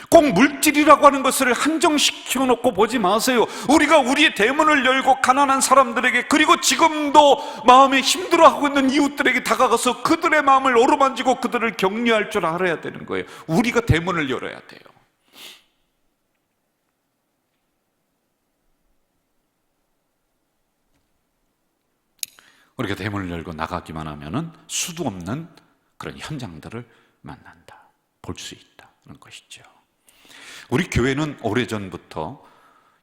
꼭 물질이라고 하는 것을 한정시켜 놓고 보지 마세요. 우리가 우리의 대문을 열고 가난한 사람들에게, 그리고 지금도 마음에 힘들어하고 있는 이웃들에게 다가가서 그들의 마음을 어루만지고 그들을 격려할 줄 알아야 되는 거예요. 우리가 대문을 열어야 돼요. 우리가 대문을 열고 나가기만 하면은 수도 없는 그런 현장들을 만난다, 볼 수 있다는 것이죠. 우리 교회는 오래전부터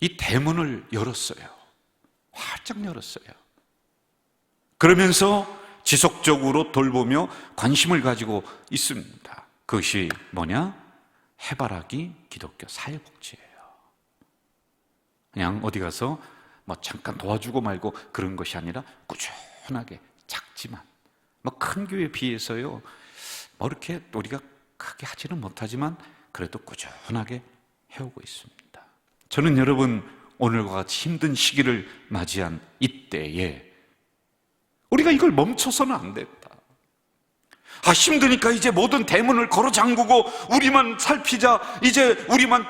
이 대문을 열었어요. 활짝 열었어요. 그러면서 지속적으로 돌보며 관심을 가지고 있습니다. 그것이 뭐냐? 해바라기 기독교 사회복지예요. 그냥 어디 가서 잠깐 도와주고 말고 그런 것이 아니라 꾸준하게, 작지만 큰 교회에 비해서요, 이렇게 우리가 크게 하지는 못하지만 그래도 꾸준하게 해오고 있습니다. 저는 여러분, 오늘과 같이 힘든 시기를 맞이한 이때에 우리가 이걸 멈춰서는 안 된다. 힘드니까 이제 모든 대문을 걸어 잠그고 우리만 살피자, 이제 우리만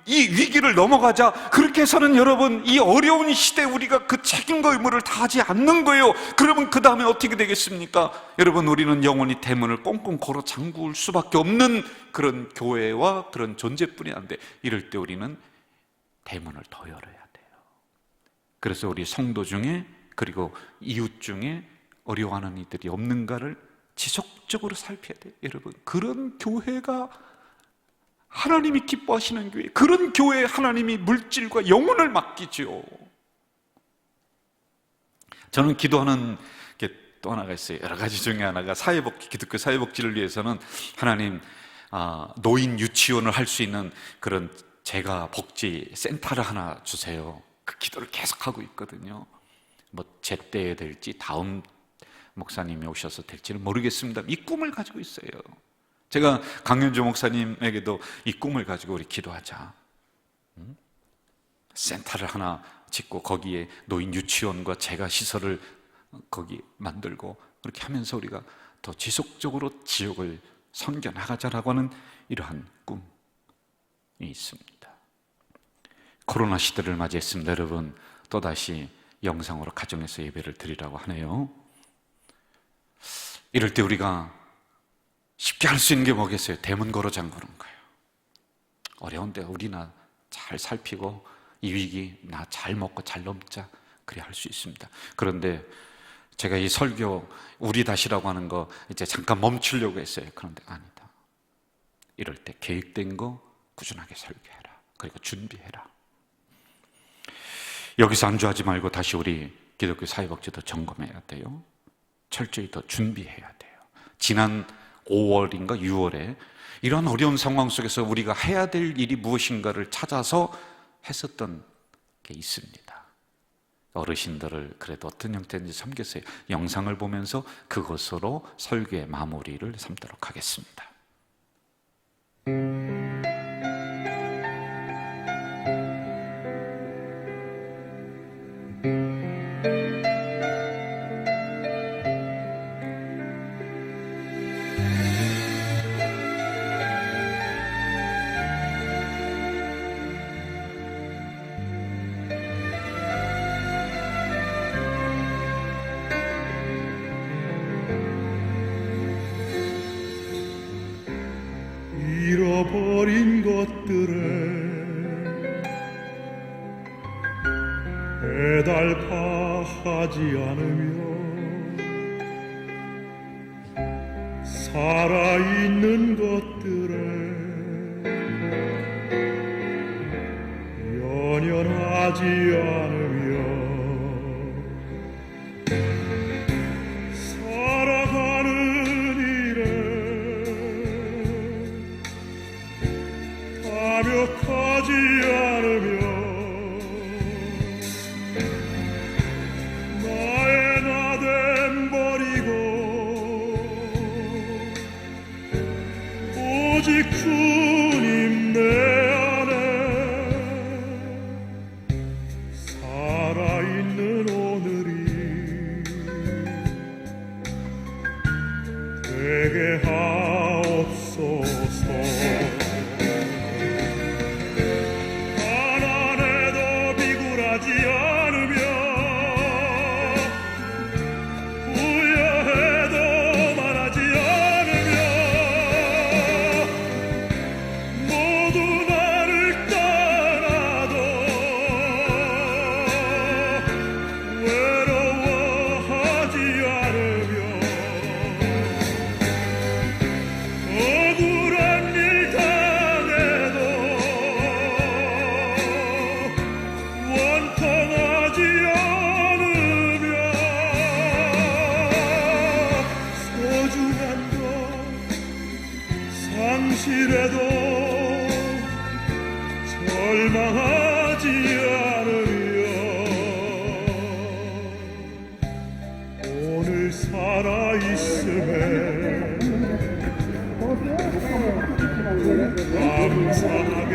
이 위기를 넘어가자, 그렇게 해서는 여러분, 이 어려운 시대에 우리가 그 책임과 의무를 다하지 않는 거예요. 그러면 그 다음에 어떻게 되겠습니까? 여러분, 우리는 영원히 대문을 꽁꽁 걸어 잠글 수밖에 없는 그런 교회와 그런 존재뿐이 안 돼. 이럴 때 우리는 대문을 더 열어야 돼요. 그래서 우리 성도 중에, 그리고 이웃 중에 어려워하는 이들이 없는가를 지속적으로 살펴야 돼요. 여러분, 그런 교회가 하나님이 기뻐하시는 교회, 그런 교회에 하나님이 물질과 영혼을 맡기죠. 저는 기도하는 게 또 하나가 있어요. 여러 가지 중에 하나가 사회복지, 기독교 사회복지를 위해서는 하나님, 노인 유치원을 할 수 있는 그런 제가 복지 센터를 하나 주세요. 그 기도를 계속하고 있거든요. 제때에 될지 다음 목사님이 오셔서 될지는 모르겠습니다. 이 꿈을 가지고 있어요. 제가 강윤주 목사님에게도 이 꿈을 가지고 우리 기도하자, 센터를 하나 짓고 거기에 노인 유치원과 재가 시설을 거기 만들고 그렇게 하면서 우리가 더 지속적으로 지역을 섬겨 나가자라고 하는 이러한 꿈이 있습니다. 코로나 시대를 맞이했습니다. 여러분, 또다시 영상으로 가정에서 예배를 드리라고 하네요. 이럴 때 우리가 쉽게 할 수 있는 게 뭐겠어요? 대문 걸어 잠그는 거예요. 어려운데 우리나 잘 살피고 이 위기 나 잘 먹고 잘 넘자, 그래야 할 수 있습니다. 그런데 제가 이 설교 우리 다시라고 하는 거 이제 잠깐 멈추려고 했어요. 그런데 아니다. 이럴 때 계획된 거 꾸준하게 설교해라. 그리고 준비해라. 여기서 안주하지 말고 다시 우리 기독교 사회복지도 점검해야 돼요. 철저히 더 준비해야 돼요. 지난 5월인가 6월에 이런 어려운 상황 속에서 우리가 해야 될 일이 무엇인가를 찾아서 했었던 게 있습니다. 어르신들을 그래도 어떤 형태인지 섬겼어요. 영상을 보면서 그것으로 설교의 마무리를 삼도록 하겠습니다. 잃어버린 것들을 해달파하지 않으며 살아있는 것들을 연연하지 않으며 살아가는 일에 감격하지 않으며 나의 나됨 버리고 오직 주님 내 안에 살아있는 오늘이 되게 하옵소서. 가난해도 비굴하지 않으며 부여해도 말하지 않으며 모두 나를 떠나도 외로워하지 않으며 억울한 일 당해도 원통하지 않으며 소중한 것 상실해도 절망하지 않으며 오늘 살아있음에 감사하게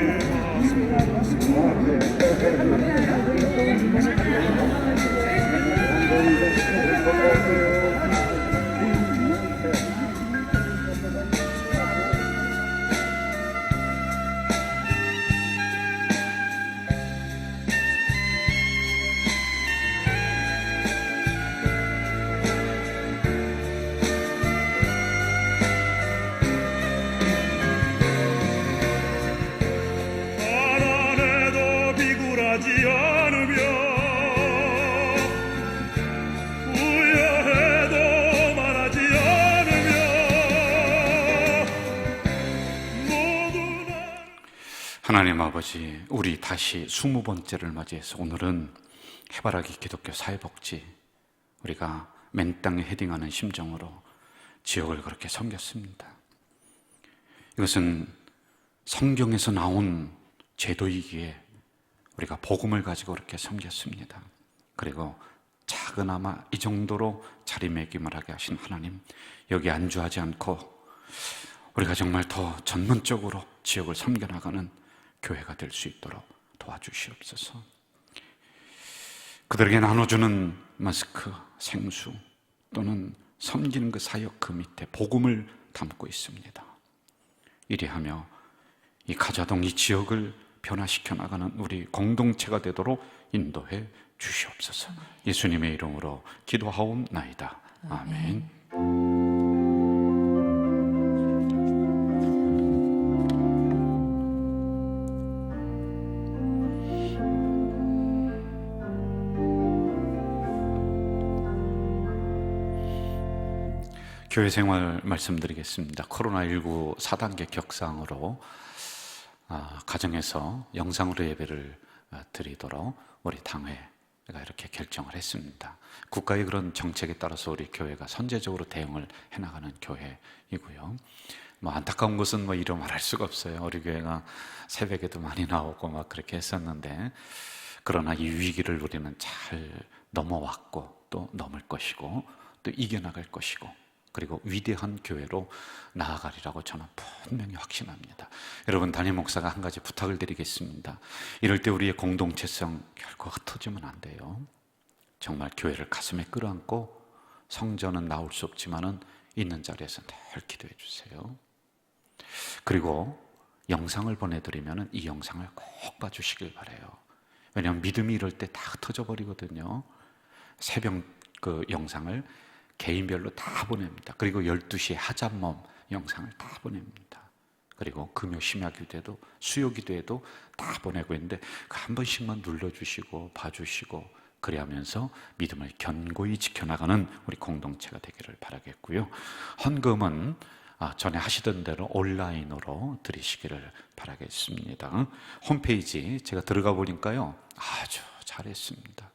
가난해도 비굴하지 않으며 부여해도 말하지 않으며 모두 하나님 아버지, 우리 다시 20번째를 맞이해서 오늘은 해바라기 기독교 사회복지, 우리가 맨 땅에 헤딩하는 심정으로 지역을 그렇게 섬겼습니다. 이것은 성경에서 나온 제도이기에 우리가 복음을 가지고 그렇게 섬겼습니다. 그리고 작은아마 이 정도로 자리매김을 하게 하신 하나님, 여기 안주하지 않고 우리가 정말 더 전문적으로 지역을 섬겨나가는 교회가 될 수 있도록 도와주시옵소서. 그들에게 나눠주는 마스크, 생수 또는 섬기는 그 사역 그 밑에 복음을 담고 있습니다. 이리하며 이 가자동 이 지역을 변화시켜 나가는 우리 공동체가 되도록 인도해 주시옵소서. 예수님의 이름으로 기도하옵나이다. 아멘. 교회 생활 말씀드리겠습니다. 코로나19 4단계 격상으로 가정에서 영상으로 예배를 드리도록 우리 당회가 이렇게 결정을 했습니다. 국가의 그런 정책에 따라서 우리 교회가 선제적으로 대응을 해나가는 교회이고요. 안타까운 것은 이루 말할 수가 없어요. 우리 교회가 새벽에도 많이 나오고 그렇게 했었는데, 그러나 이 위기를 우리는 잘 넘어왔고 또 넘을 것이고 또 이겨나갈 것이고, 그리고 위대한 교회로 나아가리라고 저는 분명히 확신합니다. 여러분, 담임 목사가 한 가지 부탁을 드리겠습니다. 이럴 때 우리의 공동체성 결코 흩어지면 안 돼요. 정말 교회를 가슴에 끌어안고, 성전은 나올 수 없지만은 있는 자리에서 늘 기도해 주세요. 그리고 영상을 보내드리면은 이 영상을 꼭 봐주시길 바라요. 왜냐하면 믿음이 이럴 때 다 흩어져 버리거든요. 새벽 그 영상을 개인별로 다 보냅니다. 그리고 12시에 하잡몸 영상을 다 보냅니다. 그리고 금요 심야 기도에도, 수요 기도에도 다 보내고 있는데 한 번씩만 눌러주시고 봐주시고, 그리하면서 믿음을 견고히 지켜나가는 우리 공동체가 되기를 바라겠고요. 헌금은 전에 하시던 대로 온라인으로 드리시기를 바라겠습니다. 홈페이지 제가 들어가 보니까요, 아주 잘했습니다.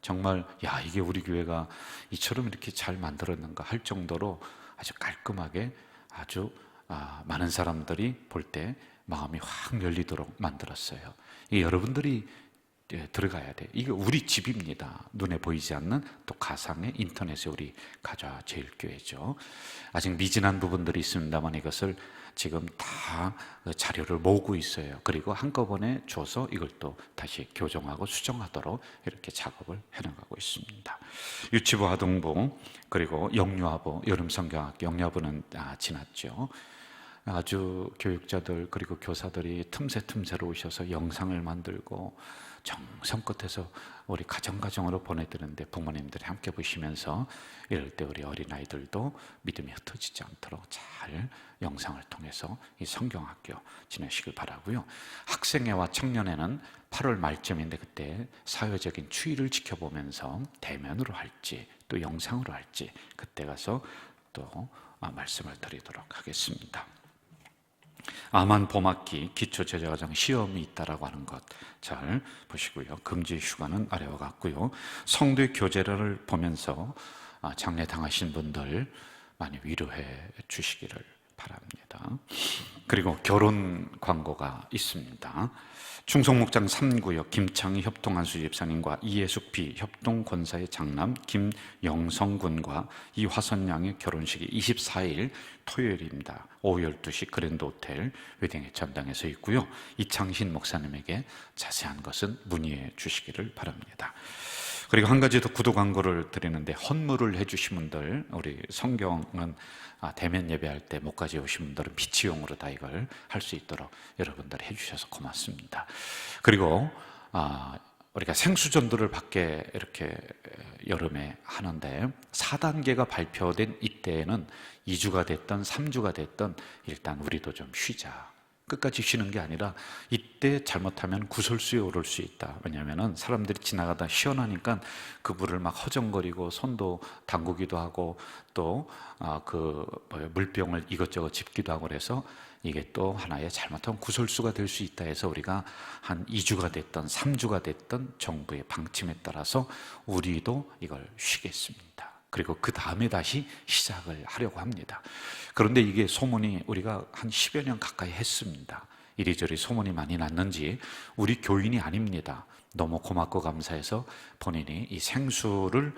정말 이게 우리 교회가 이처럼 이렇게 잘 만들었는가 할 정도로 아주 깔끔하게, 아주 많은 사람들이 볼 때 마음이 확 열리도록 만들었어요. 이게 여러분들이 들어가야 돼. 이게 우리 집입니다. 눈에 보이지 않는 또 가상의 인터넷의 우리 가자 제일교회죠. 아직 미진한 부분들이 있습니다만 이것을 지금 다 자료를 모으고 있어요. 그리고 한꺼번에 줘서 이걸 또 다시 교정하고 수정하도록 이렇게 작업을 해나가고 있습니다. 유치부, 아동부, 그리고 영유아부, 여름성경학교, 영유아부는 지났죠. 아주 교육자들 그리고 교사들이 틈새로 오셔서 영상을 만들고 정성껏 해서 우리 가정으로 보내드리는데, 부모님들이 함께 보시면서 이럴 때 우리 어린아이들도 믿음이 흩어지지 않도록 잘 영상을 통해서 이 성경학교 지내시길 바라고요. 학생회와 청년회는 8월 말쯤인데 그때 사회적인 추이를 지켜보면서 대면으로 할지 또 영상으로 할지 그때 가서 또 말씀을 드리도록 하겠습니다. 암한 봄학기 기초제자과정 시험이 있다라고 하는 것 잘 보시고요. 금지 휴가는 아래와 같고요. 성도의 교제를 보면서 장례 당하신 분들 많이 위로해 주시기를 바랍니다. 그리고 결혼 광고가 있습니다. 충성목장 3구역 김창희 협동한수 집사님과 이예숙 비 협동권사의 장남 김영성 군과 이화선 양의 결혼식이 24일 토요일입니다. 오후 12시 그랜드 호텔 웨딩의 전당에서 있고요. 이창신 목사님에게 자세한 것은 문의해 주시기를 바랍니다. 그리고 한 가지 더 구독 광고를 드리는데, 헌물을 해주신 분들, 우리 성경은 대면 예배할 때 목까지 오신 분들은 비치용으로 다 이걸 할 수 있도록 여러분들 해주셔서 고맙습니다. 그리고 우리가 생수전도를 밖에 이렇게 여름에 하는데 4단계가 발표된 이때에는 2주가 됐든 3주가 됐든 일단 우리도 좀 쉬자. 끝까지 쉬는 게 아니라 이때 잘못하면 구설수에 오를 수 있다. 왜냐하면 사람들이 지나가다 시원하니까 그 물을 막 허정거리고 손도 담그기도 하고 또 물병을 이것저것 짚기도 하고 그래서 이게 또 하나의 잘못하면 구설수가 될 수 있다 해서 우리가 한 2주가 됐든 3주가 됐든 정부의 방침에 따라서 우리도 이걸 쉬겠습니다. 그리고 그 다음에 다시 시작을 하려고 합니다. 그런데 이게 소문이 우리가 한 10여 년 가까이 했습니다. 이리저리 소문이 많이 났는지 우리 교인이 아닙니다. 너무 고맙고 감사해서 본인이 이 생수를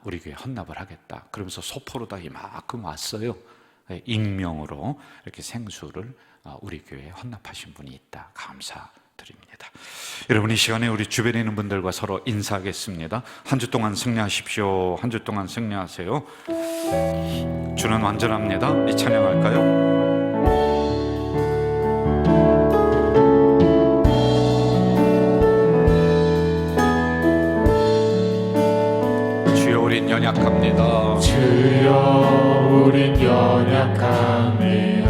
우리 교회에 헌납을 하겠다 그러면서 소포로 다 이만큼 왔어요. 익명으로 이렇게 생수를 우리 교회에 헌납하신 분이 있다. 감사드립니다. 여러분, 이 시간에 우리 주변에 있는 분들과 서로 인사하겠습니다. 한 주 동안 승리하십시오. 한 주 동안 승리하세요. 주는 완전합니다. 이 찬양할까요? 주여, 우린 연약합니다. 주여 우린 연약합니다.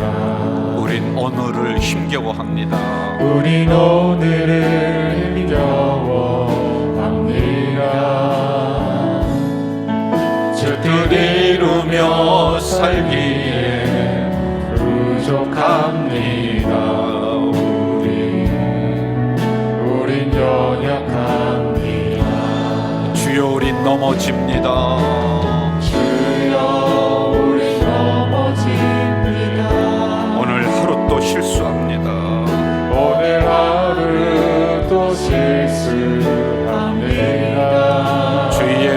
우린 오늘을 힘겨워합니다. 우린 오늘을 힘겨워합니다. 주 뜻 이루며 살기에 부족합니다. 우린 연약합니다. 주여, 우린 넘어집니다. 주여 우린 넘어집니다. 오늘 하루 또 실수합니다. 오늘 하루 또 실수합니다. 주의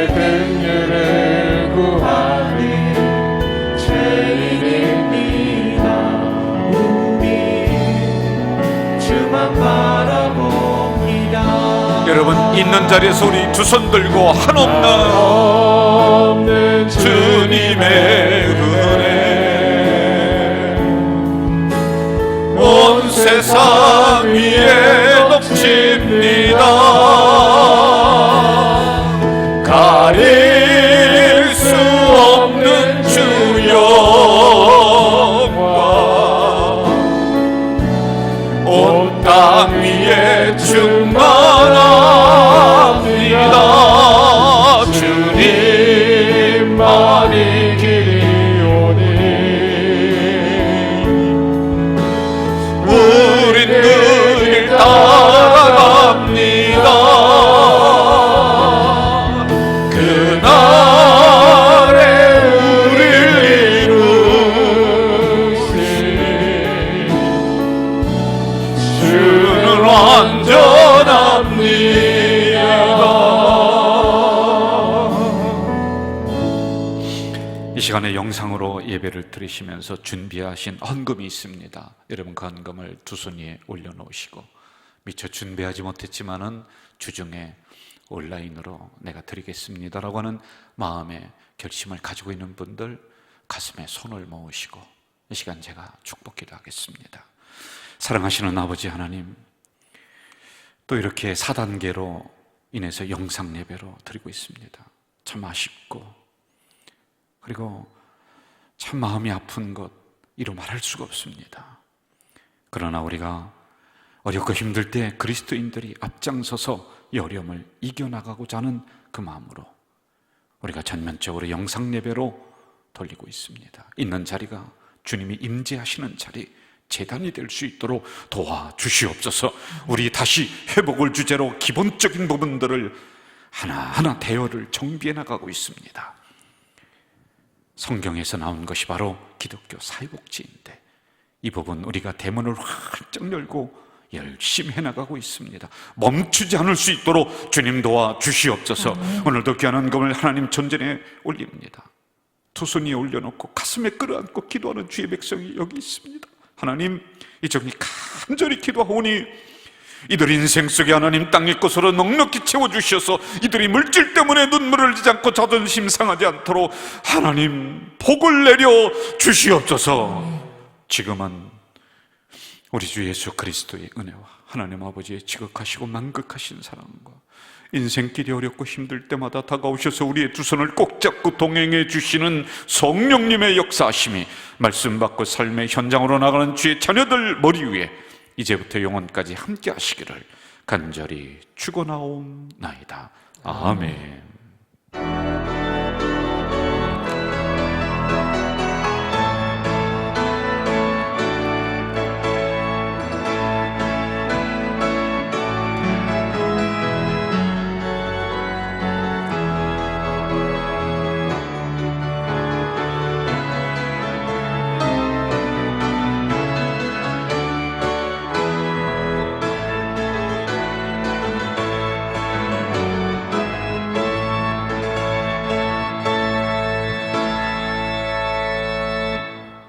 긍휼을 구하는 죄인입니다. 우리 주만 바라봅니다. 여러분, 있는 자리에서 우리 두 손 들고 한없는 주님의 은혜 온 세상 위에 넘칩니다. 가릴 수 없는 주 영광 온 땅 위에 충만합니다. 주님만이 길이오니 우린 늘 따라갑니다. 그날에 우리를 이루신 주는 완전합니다. 이 시간에 영상으로 예배를 드리시면서 준비하신 헌금이 있습니다. 여러분, 그 헌금을 두 손 위에 올려놓으시고, 미처 준비하지 못했지만은 주중에 온라인으로 내가 드리겠습니다라고 하는 마음의 결심을 가지고 있는 분들 가슴에 손을 모으시고 이 시간 제가 축복 기도하겠습니다. 사랑하시는 아버지 하나님, 또 이렇게 4단계로 인해서 영상 예배로 드리고 있습니다. 참 아쉽고, 그리고 참 마음이 아픈 것 이루 말할 수가 없습니다. 그러나 우리가 어렵고 힘들 때 그리스도인들이 앞장서서 이 어려움을 이겨나가고자 하는 그 마음으로 우리가 전면적으로 영상 예배로 돌리고 있습니다. 있는 자리가 주님이 임재하시는 자리, 제단이 될 수 있도록 도와주시옵소서. 우리 다시 회복을 주제로 기본적인 부분들을 하나하나 대여를 정비해 나가고 있습니다. 성경에서 나온 것이 바로 기독교 사회복지인데 이 부분 우리가 대문을 활짝 열고 열심히 해나가고 있습니다. 멈추지 않을 수 있도록 주님 도와주시옵소서. 오늘도 귀한 헌금을 하나님 전전에 올립니다. 두 손 위에 올려놓고 가슴에 끌어안고 기도하는 주의 백성이 여기 있습니다. 하나님, 이 정이 간절히 기도하오니 이들 인생 속에 하나님 땅의 것으로 넉넉히 채워주셔서 이들이 물질 때문에 눈물을 흘리지 않고 자존심 상하지 않도록 하나님 복을 내려 주시옵소서. 지금은 우리 주 예수 그리스도의 은혜와 하나님 아버지의 지극하시고 만극하신 사랑과 인생길이 어렵고 힘들 때마다 다가오셔서 우리의 두 손을 꼭 잡고 동행해 주시는 성령님의 역사하심이 말씀 받고 삶의 현장으로 나가는 주의 자녀들 머리 위에 이제부터 영원까지 함께 하시기를 간절히 축원하옵나이다. 아멘.